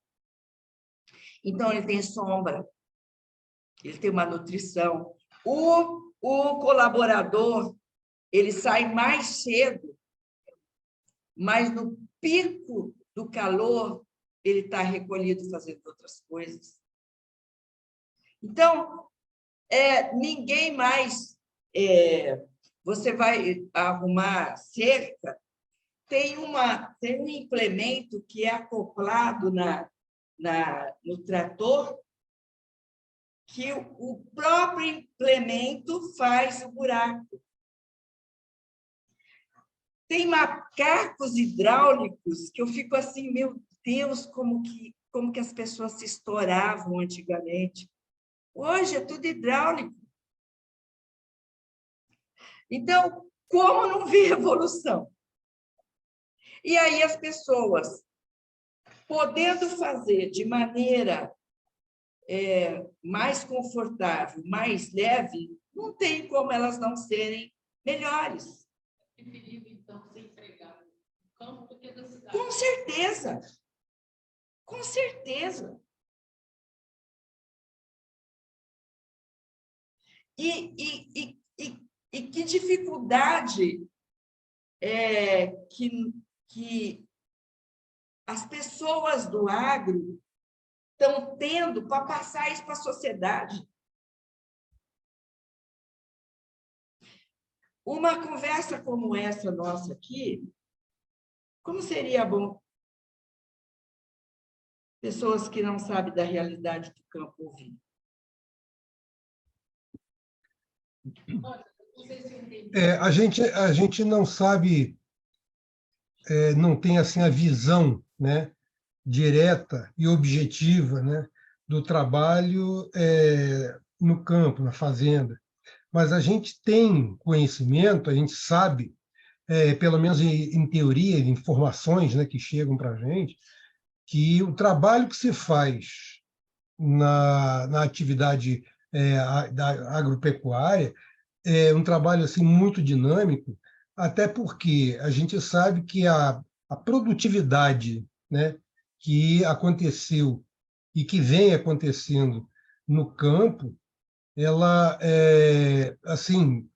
C: Então, ele tem sombra, ele tem uma nutrição. O colaborador, ele sai mais cedo, mas no pico do calor, ele está recolhido fazendo outras coisas. Então, ninguém mais... você vai arrumar cerca, tem um implemento que é acoplado no trator, que o próprio implemento faz o buraco. Tem macacos hidráulicos que eu fico assim, meu Deus, como que as pessoas se estouravam antigamente. Hoje é tudo hidráulico. Então, como não ver evolução? E aí as pessoas, podendo fazer de maneira mais confortável, mais leve, não tem como elas não serem melhores.
A: Preferível, então, ser empregado no campo do que da cidade.
C: Com certeza. Com certeza. E que dificuldade que as pessoas do agro estão tendo para passar isso para a sociedade. Uma conversa como essa nossa aqui, como seria bom pessoas que não sabem da realidade do campo ouvir?
E: A gente não sabe, não tem assim a visão, né, direta e objetiva, né, do trabalho no campo, na fazenda. Mas a gente tem conhecimento, a gente sabe, pelo menos em teoria, em informações, né, que chegam para a gente, que o trabalho que se faz na atividade da agropecuária é um trabalho assim, muito dinâmico, até porque a gente sabe que a produtividade, né, que aconteceu e que vem acontecendo no campo, ela assim,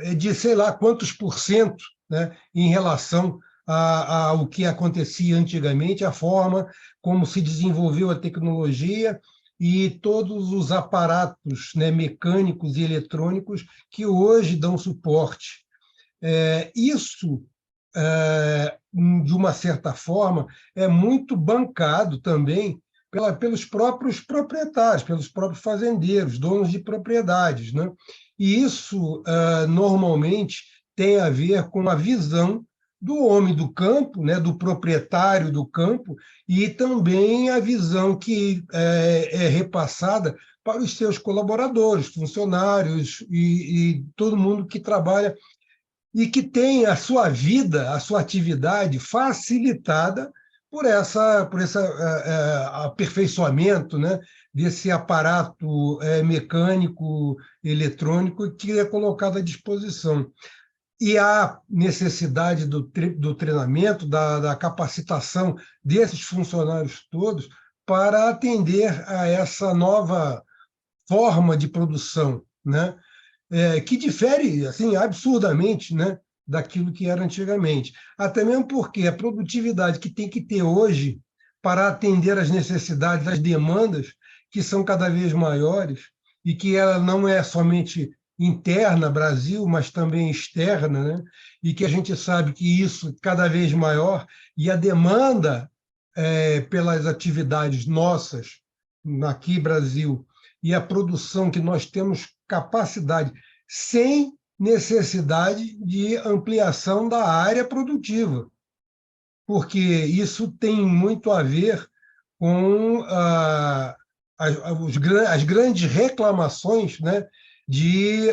E: é de sei lá quantos por cento, né, em relação ao que acontecia antigamente, a forma como se desenvolveu a tecnologia e todos os aparatos, né, mecânicos e eletrônicos que hoje dão suporte. Isso, de uma certa forma, é muito bancado também pelos próprios proprietários, pelos próprios fazendeiros, donos de propriedades, né? E isso, normalmente, tem a ver com a visão do homem do campo, né, do proprietário do campo, e também a visão que é repassada para os seus colaboradores, funcionários e todo mundo que trabalha e que tem a sua vida, a sua atividade facilitada por esse aperfeiçoamento, né, desse aparato mecânico, eletrônico que é colocado à disposição. E há necessidade do treinamento, da capacitação desses funcionários todos para atender a essa nova forma de produção, né? Que difere assim, absurdamente, né, daquilo que era antigamente. Até mesmo porque a produtividade que tem que ter hoje para atender às necessidades, às demandas, que são cada vez maiores, e que ela não é somente interna, Brasil, mas também externa, né? E que a gente sabe que isso cada vez maior, e a demanda pelas atividades nossas, aqui Brasil, e a produção que nós temos capacidade, sem necessidade de ampliação da área produtiva, porque isso tem muito a ver com as grandes reclamações, né, de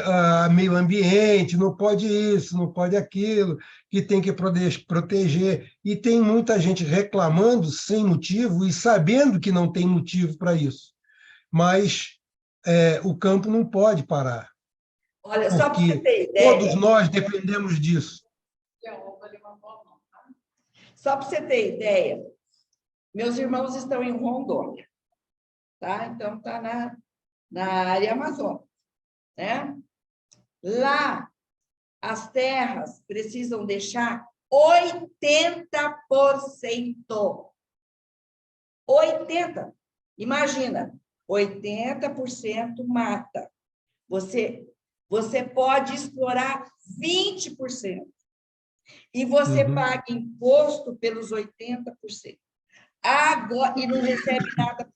E: meio ambiente, não pode isso, não pode aquilo, que tem que proteger. E tem muita gente reclamando sem motivo e sabendo que não tem motivo para isso. Mas o campo não pode parar,
C: Olha, só para você
E: porque
C: ter ideia,
E: todos nós dependemos disso.
C: só para você ter ideia, meus irmãos estão em Rondônia, tá? Então, está na área amazônica, né? Lá, as terras precisam deixar 80%. 80%. Imagina, 80% mata. Você pode explorar 20%. E você paga imposto pelos 80%. Agora, e não recebe nada.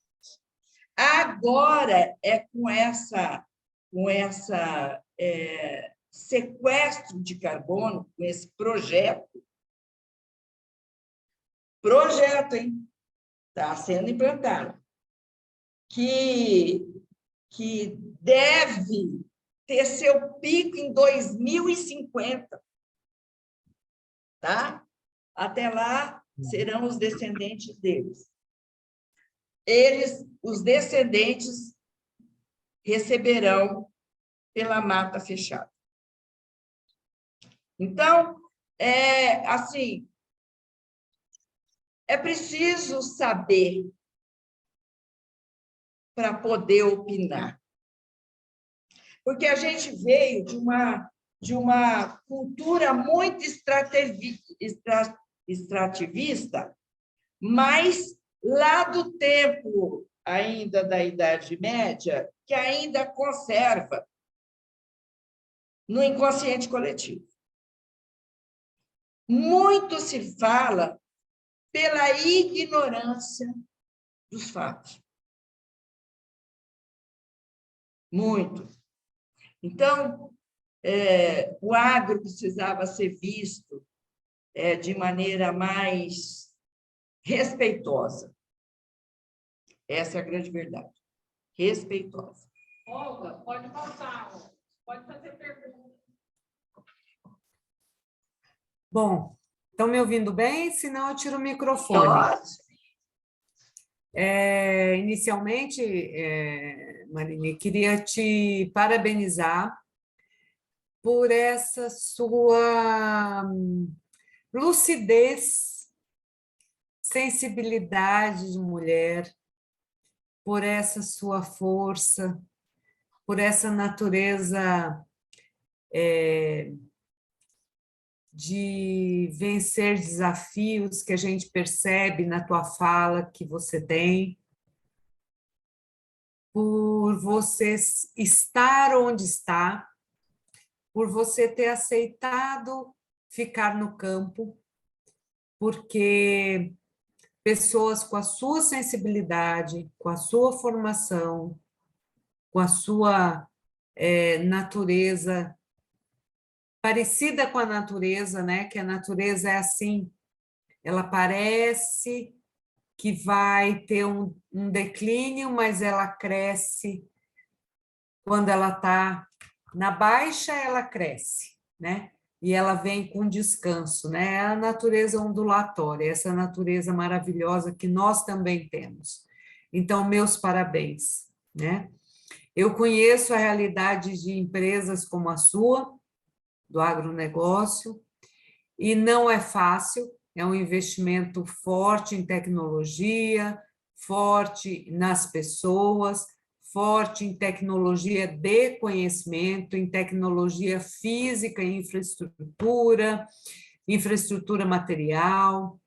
C: Agora é com essa sequestro de carbono, com esse projeto, hein? Está sendo implantado, que deve ter seu pico em 2050, tá? Até lá serão os descendentes deles. Os descendentes, receberão pela mata fechada. Então, assim, é preciso saber para poder opinar. Porque a gente veio de uma cultura muito extrativista, mas lá do tempo ainda da Idade Média, que ainda conserva no inconsciente coletivo. Muito se fala pela ignorância dos fatos. Muito. Então, o agro precisava ser visto de maneira mais respeitosa. Essa é a grande verdade. Respeitosa.
A: Olga, pode passar. Pode fazer pergunta.
F: Bom, estão me ouvindo bem? Senão eu tiro o microfone.
C: Pode.
F: Inicialmente, Marine, queria te parabenizar por essa sua lucidez, sensibilidade de mulher, por essa sua força, por essa natureza de vencer desafios que a gente percebe na tua fala que você tem, por você estar onde está, por você ter aceitado ficar no campo, porque pessoas com a sua sensibilidade, com a sua formação, com a sua natureza parecida com a natureza, né? Que a natureza é assim, ela parece que vai ter um declínio, mas ela cresce. Quando ela está na baixa, ela cresce, né? E ela vem com descanso, né? É a natureza ondulatória, essa natureza maravilhosa que nós também temos. Então, meus parabéns, né? Eu conheço a realidade de empresas como a sua, do agronegócio, e não é fácil, é um investimento forte em tecnologia, forte nas pessoas, forte em tecnologia de conhecimento, em tecnologia física, infraestrutura material.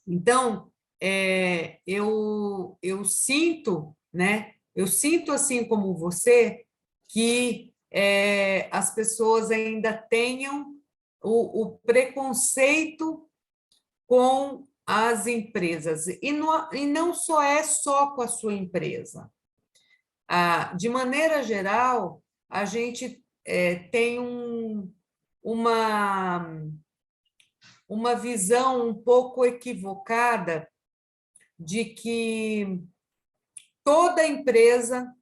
F: Então, eu sinto, né? Eu sinto, assim como você, que as pessoas ainda tenham o preconceito com as empresas, e não só com a sua empresa. De maneira geral, a gente tem uma visão um pouco equivocada de que toda empresa,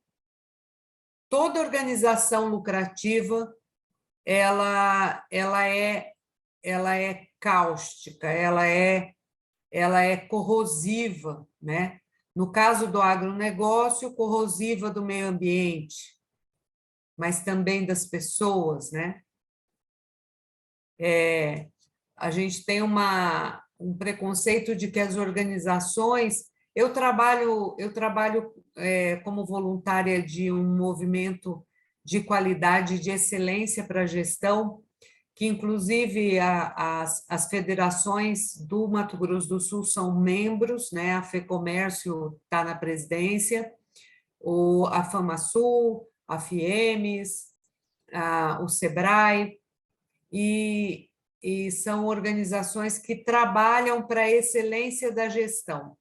F: toda organização lucrativa, ela é cáustica, ela é corrosiva, né? No caso do agronegócio, corrosiva do meio ambiente, mas também das pessoas, né? A gente tem um preconceito de que as organizações... Eu trabalho como voluntária de um movimento de qualidade e de excelência para a gestão, que, inclusive, as federações do Mato Grosso do Sul são membros, né? A FEComércio está na presidência, a FamaSul, a FIEMES, o SEBRAE, e são organizações que trabalham para a excelência da gestão.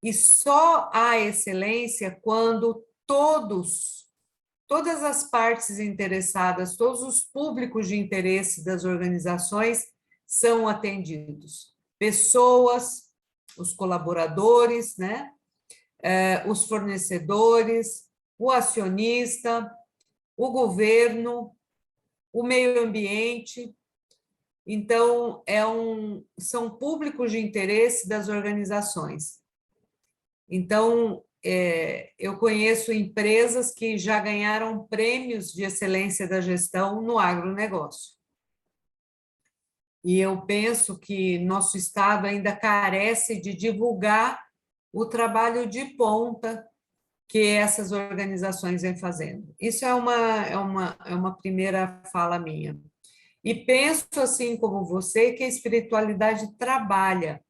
F: E só há excelência quando todas as partes interessadas, todos os públicos de interesse das organizações são atendidos. Pessoas, os colaboradores, né? Os fornecedores, o acionista, o governo, o meio ambiente. Então, são públicos de interesse das organizações. Então, eu conheço empresas que já ganharam prêmios de excelência da gestão no agronegócio. E eu penso que nosso Estado ainda carece de divulgar o trabalho de ponta que essas organizações vêm fazendo. Isso é uma primeira fala minha. E penso, assim como você, que a espiritualidade trabalha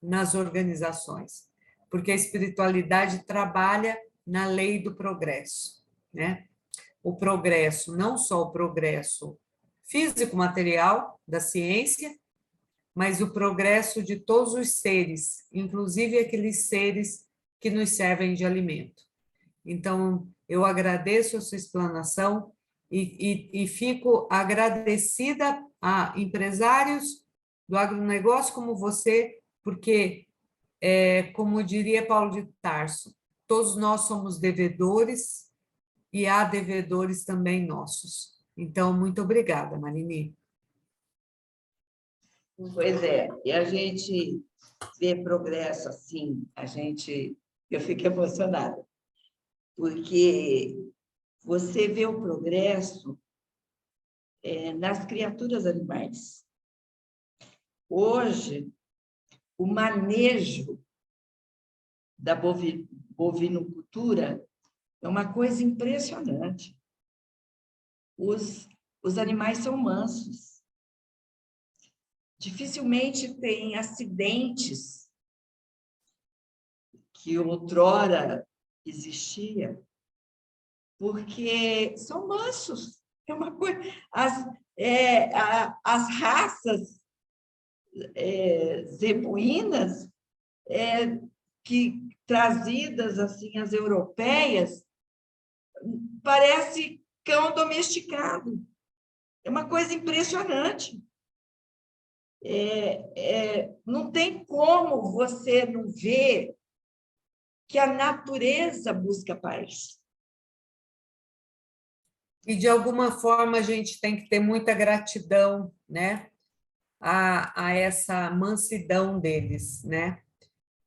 F: nas organizações, porque a espiritualidade trabalha na lei do progresso, né? O progresso, não só o progresso físico-material da ciência, mas o progresso de todos os seres, inclusive aqueles seres que nos servem de alimento. Então, eu agradeço a sua explanação e fico agradecida a empresários do agronegócio como você, porque, como diria Paulo de Tarso, todos nós somos devedores e há devedores também nossos. Então, muito obrigada, Marini.
C: Pois é, e a gente vê progresso assim, eu fico emocionada, porque você vê o progresso nas criaturas animais. Hoje, o manejo da bovinocultura é uma coisa impressionante. Os animais são mansos. Dificilmente tem acidentes que outrora existia, porque são mansos. É uma coisa. As raças zebuínas, que trazidas assim as europeias, parece cão domesticado. É uma coisa impressionante. Não tem como você não ver que a natureza busca paz.
F: E, de alguma forma, a gente tem que ter muita gratidão, né, a essa mansidão deles, né?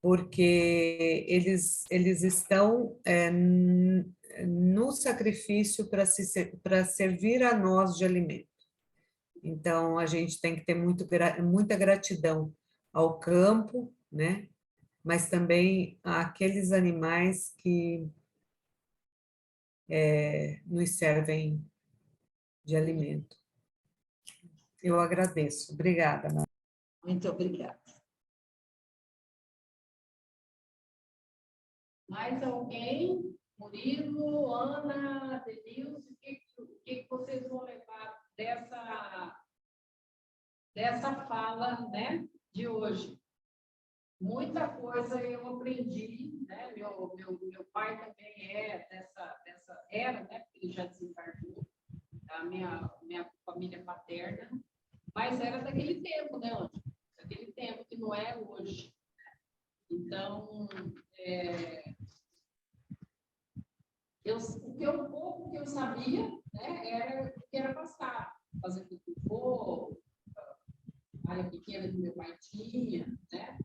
F: Porque eles estão no sacrifício para servir a nós de alimento. Então, a gente tem que ter muita gratidão ao campo, né? Mas também àqueles animais que nos servem de alimento. Eu agradeço. Obrigada, Maria.
C: Muito obrigada.
A: Mais alguém? Murilo, Ana, Denilson, o que vocês vão levar dessa fala, né, de hoje? Muita coisa eu aprendi, né? Meu pai também é dessa era, né? Ele já desencarnou, da minha família paterna, mas era daquele tempo, né, Ângela? Daquele tempo que não é hoje. Então, o pouco que eu sabia, né, era o que era passado, fazer tudo, a área pequena que meu pai tinha, né?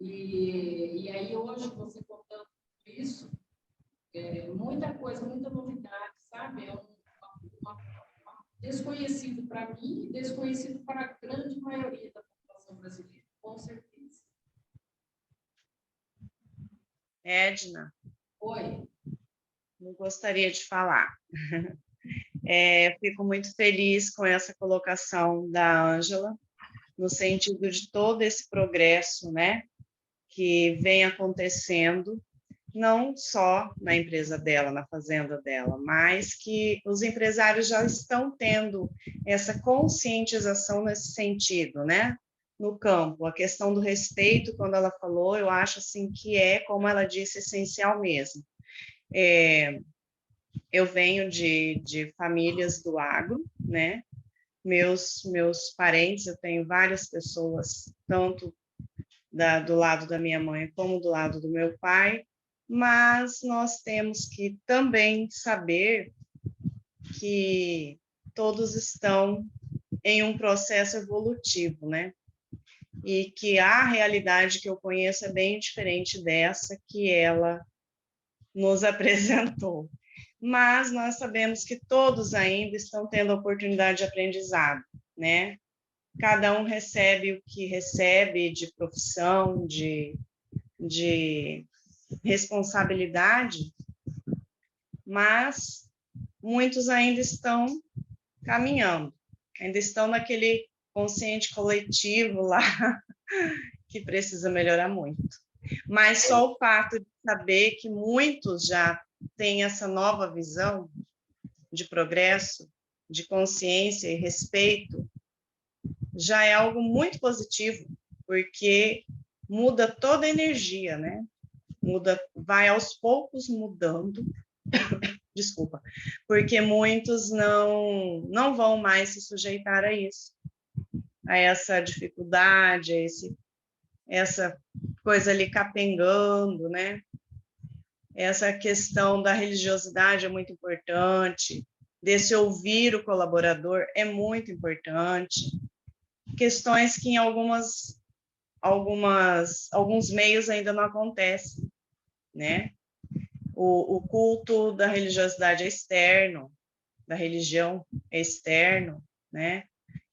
A: E aí hoje, você contando isso, muita coisa, muita novidade, sabe? É desconhecido para mim e desconhecido para a grande maioria da população brasileira, com certeza.
G: Edna.
A: Oi.
G: Não gostaria de falar. Fico muito feliz com essa colocação da Ângela, no sentido de todo esse progresso, né, que vem acontecendo, não só na empresa dela, na fazenda dela, mas que os empresários já estão tendo essa conscientização nesse sentido, né, no campo. A questão do respeito, quando ela falou, eu acho assim que como ela disse, essencial mesmo. Eu venho de famílias do agro, né? Meus parentes, eu tenho várias pessoas, tanto do lado da minha mãe como do lado do meu pai, mas nós temos que também saber que todos estão em um processo evolutivo, né? E que a realidade que eu conheço é bem diferente dessa que ela nos apresentou. Mas nós sabemos que todos ainda estão tendo a oportunidade de aprendizado, né? Cada um recebe o que recebe de profissão, de responsabilidade, mas muitos ainda estão caminhando, ainda estão naquele consciente coletivo lá, que precisa melhorar muito. Mas só o fato de saber que muitos já têm essa nova visão de progresso, de consciência e respeito, já é algo muito positivo, porque muda toda a energia, né? Vai aos poucos mudando, desculpa, porque muitos não vão mais se sujeitar a isso, a essa dificuldade, essa coisa ali capengando, né? Essa questão da religiosidade é muito importante, desse ouvir o colaborador é muito importante. Questões que em alguns meios ainda não acontecem, né? O culto da religiosidade é externo, da religião é externo, né?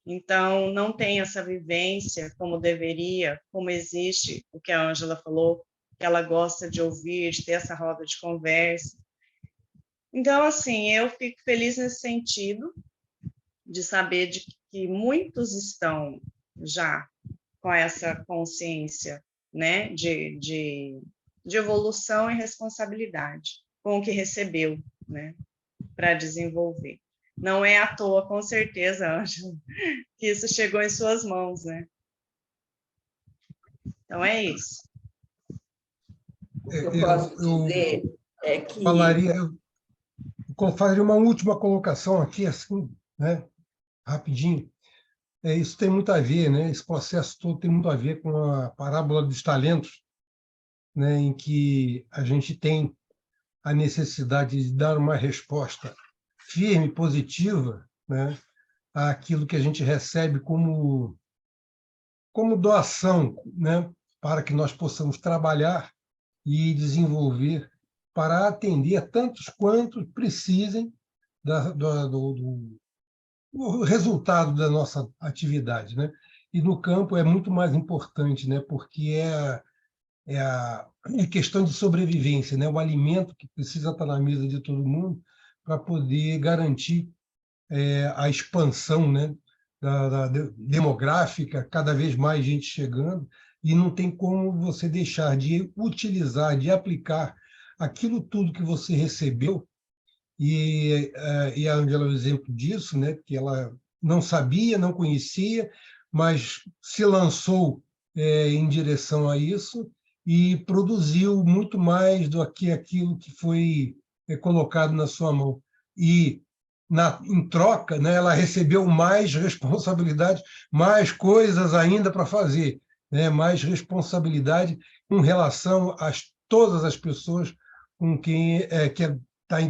G: Então, não tem essa vivência como deveria, como existe, o que a Ângela falou, que ela gosta de ouvir, de ter essa roda de conversa. Então, assim, eu fico feliz nesse sentido, de saber de que muitos estão já com essa consciência, né, de evolução e responsabilidade com o que recebeu, né, para desenvolver. Não é à toa, com certeza, Ângela, que isso chegou em suas mãos, né? Então é isso.
C: O que eu posso dizer é que...
E: Eu faria uma última colocação aqui, assim, né, rapidinho. Isso tem muito a ver, né? Esse processo todo tem muito a ver com a parábola dos talentos, né, em que a gente tem a necessidade de dar uma resposta firme, positiva, né, àquilo que a gente recebe como doação, né, para que nós possamos trabalhar e desenvolver para atender a tantos quantos precisem do resultado da nossa atividade, né? E no campo é muito mais importante, né? Porque é questão de sobrevivência, né? O alimento que precisa estar na mesa de todo mundo para poder garantir a expansão, né? da demográfica, cada vez mais gente chegando, e não tem como você deixar de utilizar, de aplicar aquilo tudo que você recebeu. E a Ângela é um exemplo disso, né? Que ela não sabia, não conhecia, mas se lançou em direção a isso e produziu muito mais do que aquilo que foi colocado na sua mão. E em troca, né, ela recebeu mais responsabilidade, mais coisas ainda para fazer, né, mais responsabilidade com relação a todas as pessoas com quem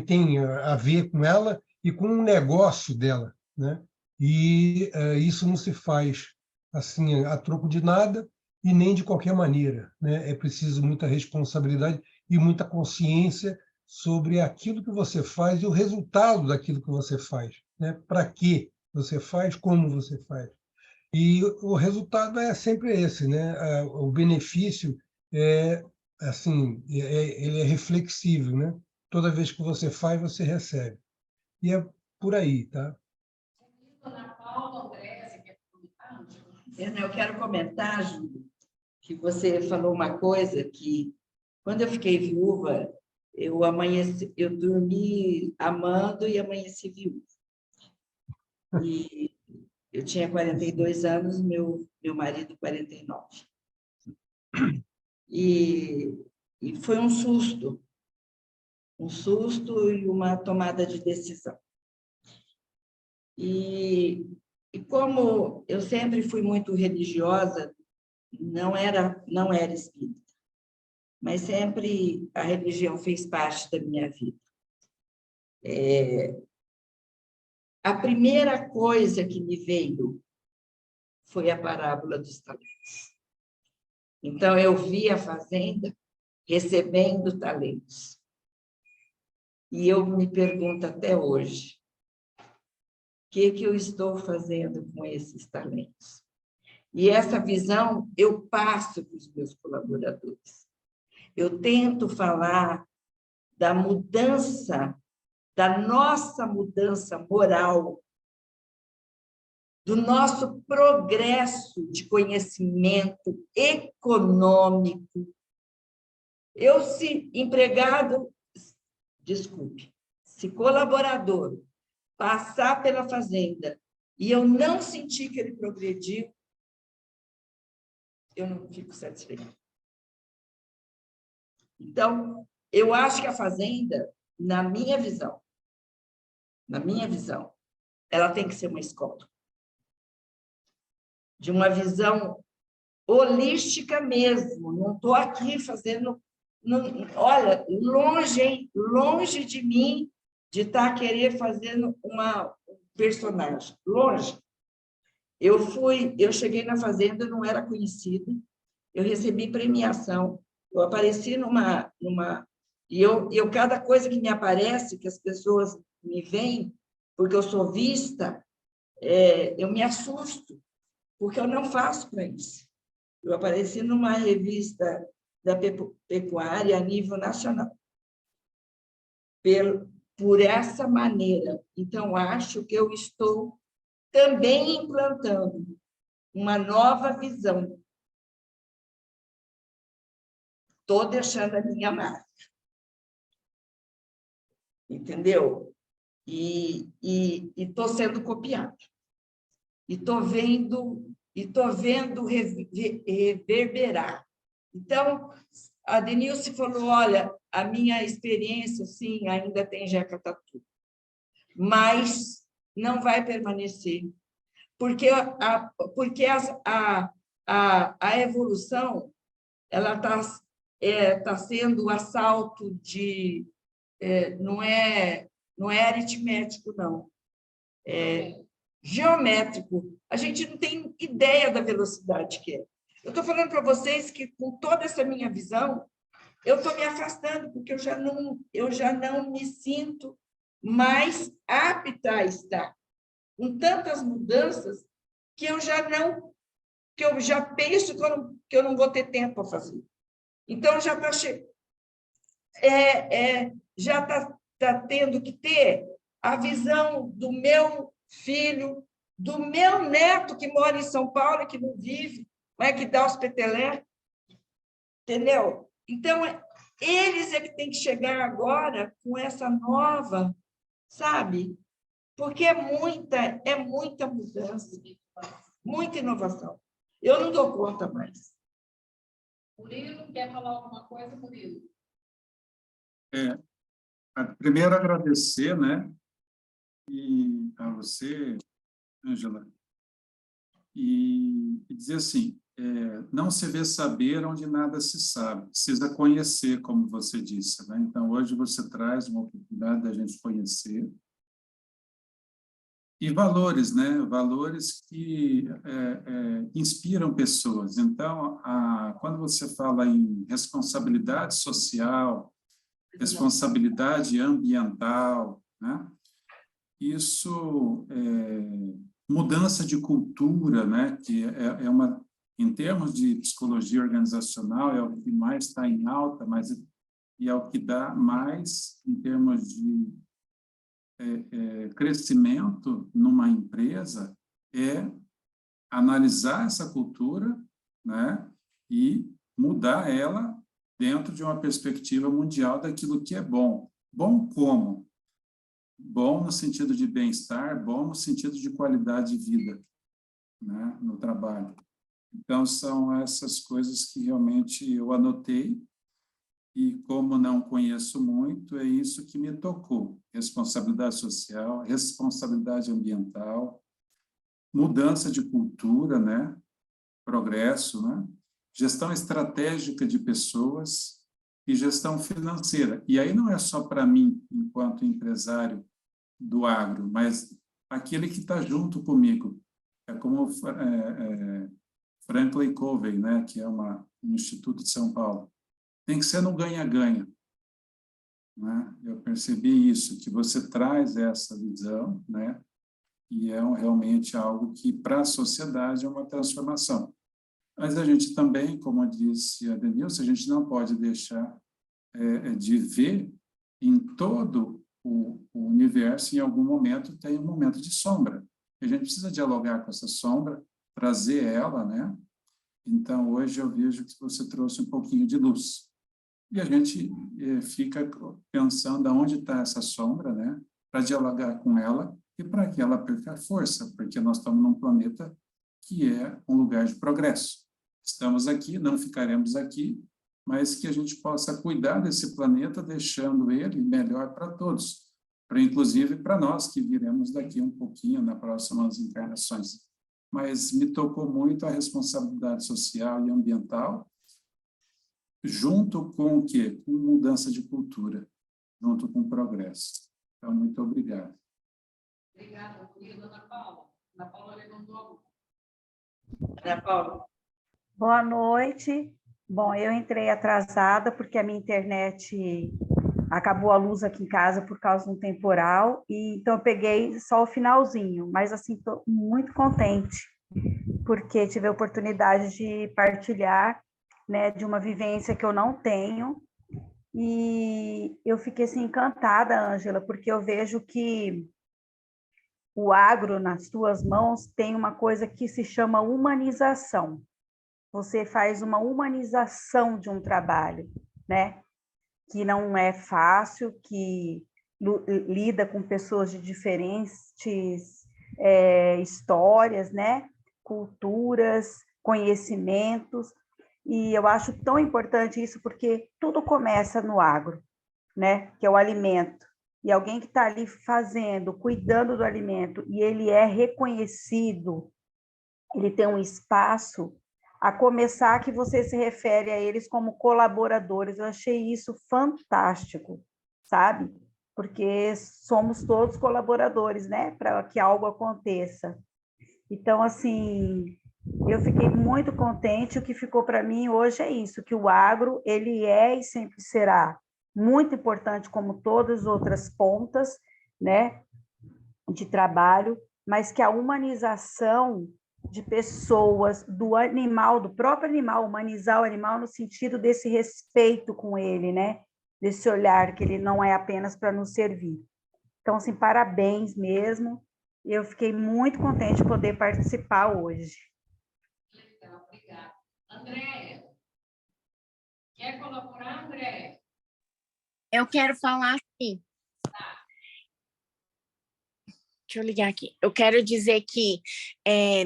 E: tem a ver com ela e com o negócio dela, né? E isso não se faz assim a troco de nada e nem de qualquer maneira, né? É preciso muita responsabilidade e muita consciência sobre aquilo que você faz e o resultado daquilo que você faz, né? Para que você faz, como você faz. E o resultado é sempre esse, né? O benefício é assim, ele é reflexível, né? Toda vez que você faz, você recebe. E é por aí, tá?
A: Ana Paula, André, você quer comentar?
C: Eu quero comentar, Júlio, que você falou uma coisa que, quando eu fiquei viúva, eu dormi amando e amanheci viúva. E eu tinha 42 anos, meu marido 49. E foi um susto e uma tomada de decisão. E como eu sempre fui muito religiosa, não era espírita, mas sempre a religião fez parte da minha vida. A primeira coisa que me veio foi a parábola dos talentos. Então, eu vi a fazenda recebendo talentos. E eu me pergunto até hoje, o que eu estou fazendo com esses talentos? E essa visão eu passo para os meus colaboradores. Eu tento falar da mudança, da nossa mudança moral, do nosso progresso de conhecimento econômico. Eu, se empregado, desculpe, se colaborador passar pela fazenda e eu não sentir que ele progrediu, eu não fico satisfeita. Então, eu acho que a fazenda, na minha visão, ela tem que ser uma escola. De uma visão holística mesmo. Não estou aqui fazendo... olha, longe de mim de estar querer fazendo um personagem. Longe. Eu cheguei na fazenda, não era conhecida, eu recebi premiação, eu apareci e cada coisa que me aparece, que as pessoas me veem, porque eu sou vista, eu me assusto, porque eu não faço para isso. Eu apareci numa revista da pecuária a nível nacional, por essa maneira. Então, acho que eu estou também implantando uma nova visão. Estou deixando a minha marca. Entendeu? E estou sendo copiada. E estou vendo reverberar. Então, a Denilce falou, olha, a minha experiência, sim, ainda tem Jacatatu, mas não vai permanecer, porque a evolução ela tá sendo o assalto de... não é aritmético, não. É geométrico. A gente não tem ideia da velocidade que é. Eu estou falando para vocês que, com toda essa minha visão, eu estou me afastando, porque eu já não me sinto mais apta a estar com tantas mudanças que eu já penso que eu não vou ter tempo para fazer. Então, já está tendo que ter a visão do meu filho, do meu neto que mora em São Paulo, que não vive, mas que dá os petelé, entendeu? Então, eles é que têm que chegar agora com essa nova, sabe? Porque é muita mudança, muita inovação. Eu não dou conta mais.
A: Murilo, quer falar alguma coisa, Murilo?
B: Primeiro, agradecer, né, e a você, Ângela, e dizer assim, não se vê saber onde nada se sabe, precisa conhecer, como você disse, né? Então, hoje você traz uma oportunidade da gente conhecer. E valores, né? Valores que inspiram pessoas. Então, quando você fala em responsabilidade social, responsabilidade ambiental, né? Isso mudança de cultura, né? Que em termos de psicologia organizacional, é o que mais está em alta, e é o que dá mais em termos de crescimento numa empresa, é analisar essa cultura, né, e mudar ela dentro de uma perspectiva mundial daquilo que é bom. Bom como? Bom no sentido de bem-estar, bom no sentido de qualidade de vida, né, no trabalho. Então, são essas coisas que realmente eu anotei, e como não conheço muito, é isso que me tocou. Responsabilidade social, responsabilidade ambiental, mudança de cultura, né? Progresso, né? Gestão estratégica de pessoas e gestão financeira. E aí não é só para mim, enquanto empresário do agro, mas aquele que está junto comigo. É como Franklin Covey, né? Que é um instituto de São Paulo. Tem que ser no ganha-ganha, né? Eu percebi isso, que você traz essa visão, né? E é realmente algo que, para a sociedade, é uma transformação. Mas a gente também, como disse a Denilson, a gente não pode deixar de ver em todo o universo, em algum momento, tem um momento de sombra. A gente precisa dialogar com essa sombra, trazer ela, né? Então, hoje eu vejo que você trouxe um pouquinho de luz. E a gente fica pensando aonde está essa sombra, né? Para dialogar com ela e para que ela perca força, porque nós estamos num planeta que é um lugar de progresso. Estamos aqui, não ficaremos aqui, mas que a gente possa cuidar desse planeta, deixando ele melhor para todos, inclusive para nós que viremos daqui um pouquinho nas próximas encarnações. Mas me tocou muito a responsabilidade social e ambiental, junto com o quê? Com mudança de cultura, junto com o progresso. Então, muito obrigado.
A: Obrigada, querida Ana Paula. Ana Paula levantou.
C: Ana Paula.
H: Boa noite. Bom, eu entrei atrasada porque a minha internet acabou a luz aqui em casa por causa de um temporal, e então eu peguei só o finalzinho, mas assim, estou muito contente, porque tive a oportunidade de partilhar, né, de uma vivência que eu não tenho, e eu fiquei assim, encantada, Ângela, porque eu vejo que o agro, nas tuas mãos, tem uma coisa que se chama humanização. Você faz uma humanização de um trabalho, né? Que não é fácil, que lida com pessoas de diferentes histórias, né? Culturas, conhecimentos, e eu acho tão importante isso porque tudo começa no agro, né? Que é o alimento. E alguém que está ali fazendo, cuidando do alimento, e ele é reconhecido, ele tem um espaço, a começar que você se refere a eles como colaboradores. Eu achei isso fantástico, sabe? Porque somos todos colaboradores, né? Para que algo aconteça. Então, assim, eu fiquei muito contente. O que ficou para mim hoje é isso, que o agro, ele é e sempre será muito importante, como todas as outras pontas, né? De trabalho, mas que a humanização de pessoas, do animal, do próprio animal, humanizar o animal no sentido desse respeito com ele, né? Desse olhar que ele não é apenas para nos servir. Então, assim, parabéns mesmo. Eu fiquei muito contente de poder participar hoje.
A: Legal, obrigada. Andréia, quer colaborar, Andréia?
D: Eu quero falar assim. Deixa eu ligar aqui. Eu quero dizer que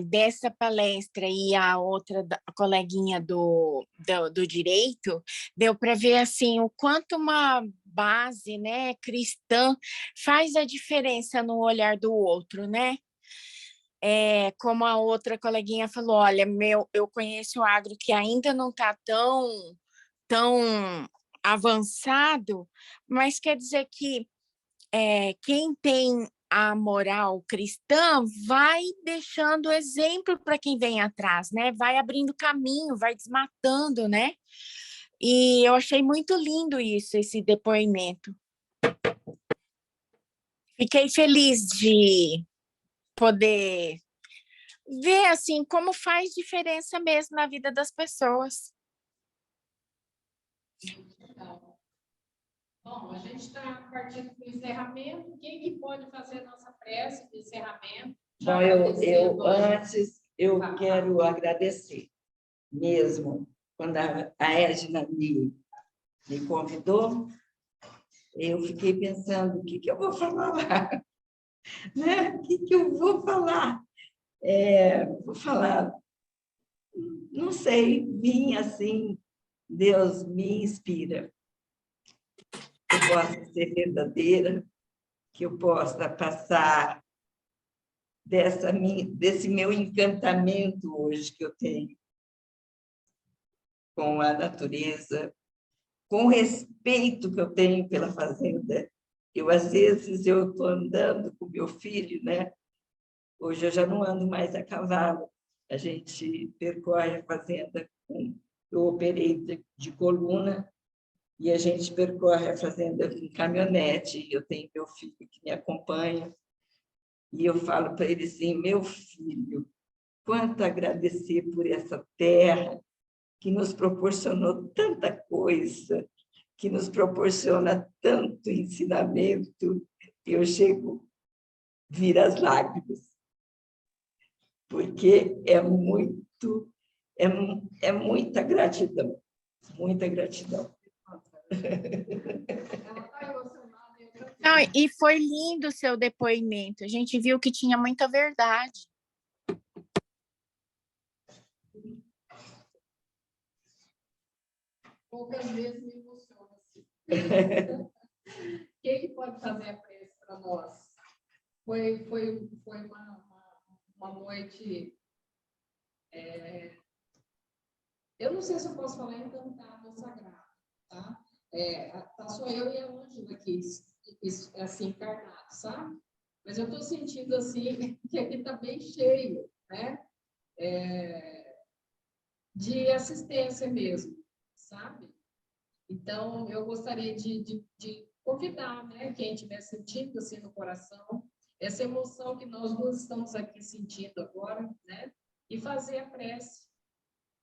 D: dessa palestra e a outra a coleguinha do direito, deu para ver assim o quanto uma base, né, cristã, faz a diferença no olhar do outro, né? Como a outra coleguinha falou, olha, eu conheço o agro que ainda não está tão avançado, mas quer dizer que quem tem a moral cristã vai deixando exemplo para quem vem atrás, né? Vai abrindo caminho, vai desmatando, né? E eu achei muito lindo isso, esse depoimento. Fiquei feliz de poder ver assim como faz diferença mesmo na vida das pessoas.
A: Bom, a gente está partindo para o encerramento. Quem que pode fazer a nossa prece de encerramento?
C: Bom, antes eu quero agradecer mesmo. Quando a Edna me convidou, eu fiquei pensando, o que eu vou falar lá? Né? O que eu vou falar? Vou falar, não sei, vim assim, Deus me inspira. Que eu possa ser verdadeira, que eu possa passar desse meu encantamento hoje que eu tenho com a natureza, com o respeito que eu tenho pela fazenda. Às vezes, eu estou andando com meu filho, né? Hoje eu já não ando mais a cavalo, a gente percorre a fazenda, eu operei de coluna, e a gente percorre a fazenda com caminhonete, eu tenho meu filho que me acompanha, e eu falo para ele assim, meu filho, quanto agradecer por essa terra que nos proporcionou tanta coisa, que nos proporciona tanto ensinamento, eu chego a vir as lágrimas, porque é muita gratidão, muita gratidão.
D: Não, e foi lindo o seu depoimento. A gente viu que tinha muita verdade.
A: Poucas vezes me emociona assim. Quem que pode fazer a prece para nós? Foi uma noite... eu não sei se eu posso falar encantada ou sagrada, tá? Só eu e a Ângela aqui, assim, encarnados, sabe? Mas eu estou sentindo, assim, que aqui está bem cheio, né? De assistência mesmo, sabe? Então, eu gostaria de convidar, né, quem estiver sentindo assim no coração, essa emoção que nós duas estamos aqui sentindo agora, né? E fazer a prece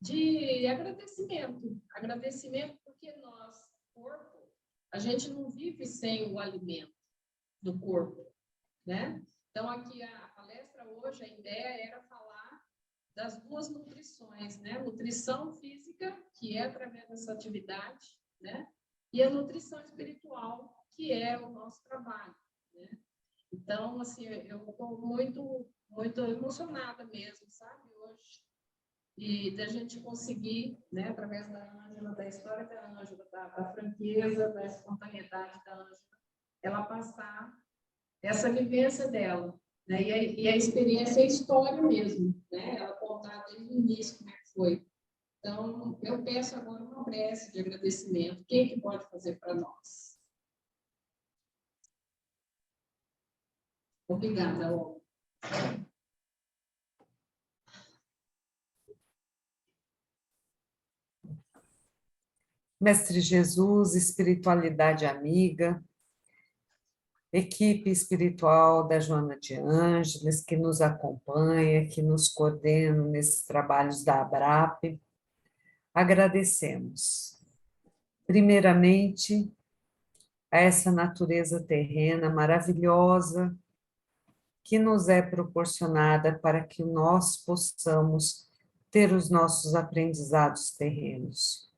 A: de agradecimento. Agradecimento porque nós, corpo, a gente não vive sem o alimento do corpo, né? Então, aqui a palestra hoje, a ideia era falar das duas nutrições, né? Nutrição física, que é através dessa atividade, né? E a nutrição espiritual, que é o nosso trabalho, né? Então, assim, eu estou muito emocionada mesmo, sabe, hoje, e da gente conseguir, né, através da Ângela, da história da Ângela, da franqueza, da espontaneidade da Ângela, ela passar essa vivência dela, né? E a experiência é a história mesmo, né? Ela contar desde o início como é que foi. Então, eu peço agora uma prece de agradecimento. Quem que pode fazer para nós? Obrigada, Olga.
F: Mestre Jesus, espiritualidade amiga, equipe espiritual da Joana de Ângeles, que nos acompanha, que nos coordena nesses trabalhos da ABRAP, agradecemos. Primeiramente, a essa natureza terrena maravilhosa que nos é proporcionada para que nós possamos ter os nossos aprendizados terrenos.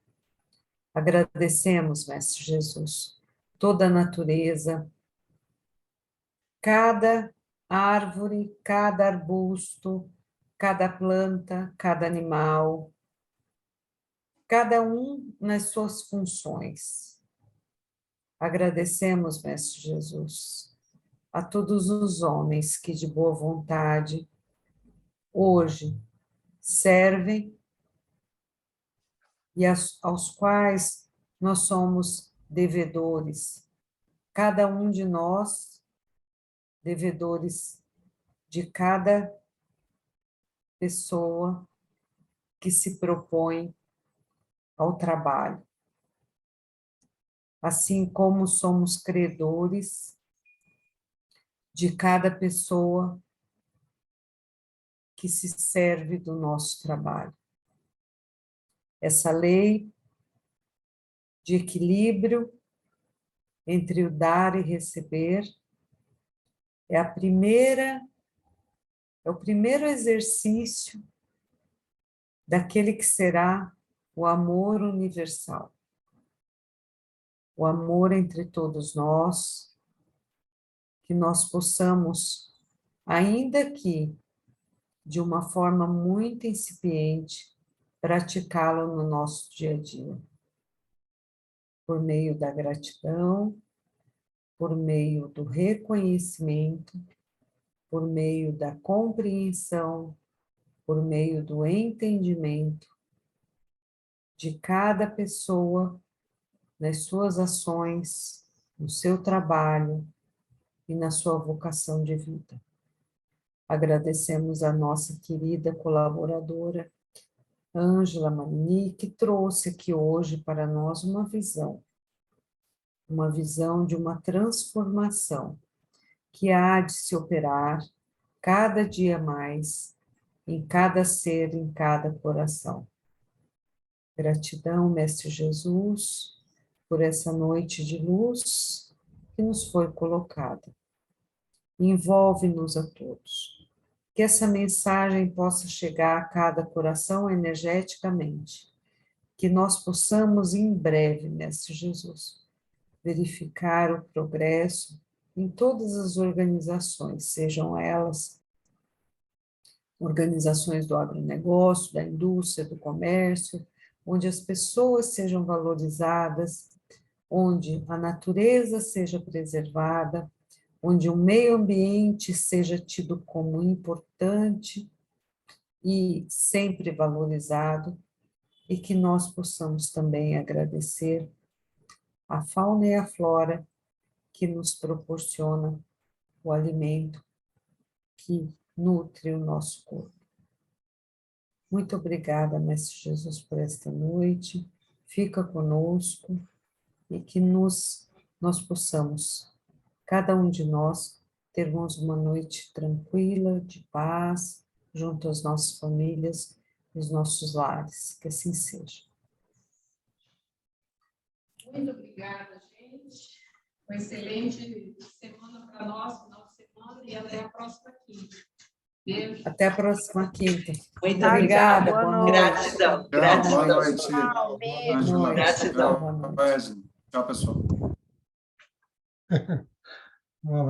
F: Agradecemos, Mestre Jesus, toda a natureza, cada árvore, cada arbusto, cada planta, cada animal, cada um nas suas funções. Agradecemos, Mestre Jesus, a todos os homens que de boa vontade hoje servem e aos quais nós somos devedores, cada um de nós devedores de cada pessoa que se propõe ao trabalho. Assim como somos credores de cada pessoa que se serve do nosso trabalho. Essa lei de equilíbrio entre o dar e receber é o primeiro exercício daquele que será o amor universal. O amor entre todos nós, que nós possamos, ainda que de uma forma muito incipiente, praticá-lo no nosso dia a dia. Por meio da gratidão, por meio do reconhecimento, por meio da compreensão, por meio do entendimento de cada pessoa nas suas ações, no seu trabalho e na sua vocação de vida. Agradecemos a nossa querida colaboradora, Ângela Marini, que trouxe aqui hoje para nós uma visão de uma transformação que há de se operar cada dia mais em cada ser, em cada coração. Gratidão, Mestre Jesus, por essa noite de luz que nos foi colocada. Envolve-nos a todos. Que essa mensagem possa chegar a cada coração energeticamente. Que nós possamos em breve, Mestre Jesus, verificar o progresso em todas as organizações, sejam elas organizações do agronegócio, da indústria, do comércio, onde as pessoas sejam valorizadas, onde a natureza seja preservada, onde o meio ambiente seja tido como importante e sempre valorizado, e que nós possamos também agradecer a fauna e a flora que nos proporciona o alimento que nutre o nosso corpo. Muito obrigada, Mestre Jesus, por esta noite. Fica conosco e que nós possamos, cada um de nós, termos uma noite tranquila, de paz, junto às nossas famílias e os nossos lares. Que assim seja.
A: Muito obrigada, gente. Uma excelente semana para nós, final de semana, e até a próxima quinta. Beijo.
F: Até a próxima quinta.
C: Muito
H: Tchau,
C: obrigada.
H: tchau, boa noite.
C: Gratidão.
B: Boa noite.
H: Tchau, beijo.
B: Ângela.
C: Gratidão.
B: Tchau, Wesley. Tchau, pessoal.
E: Um abraço.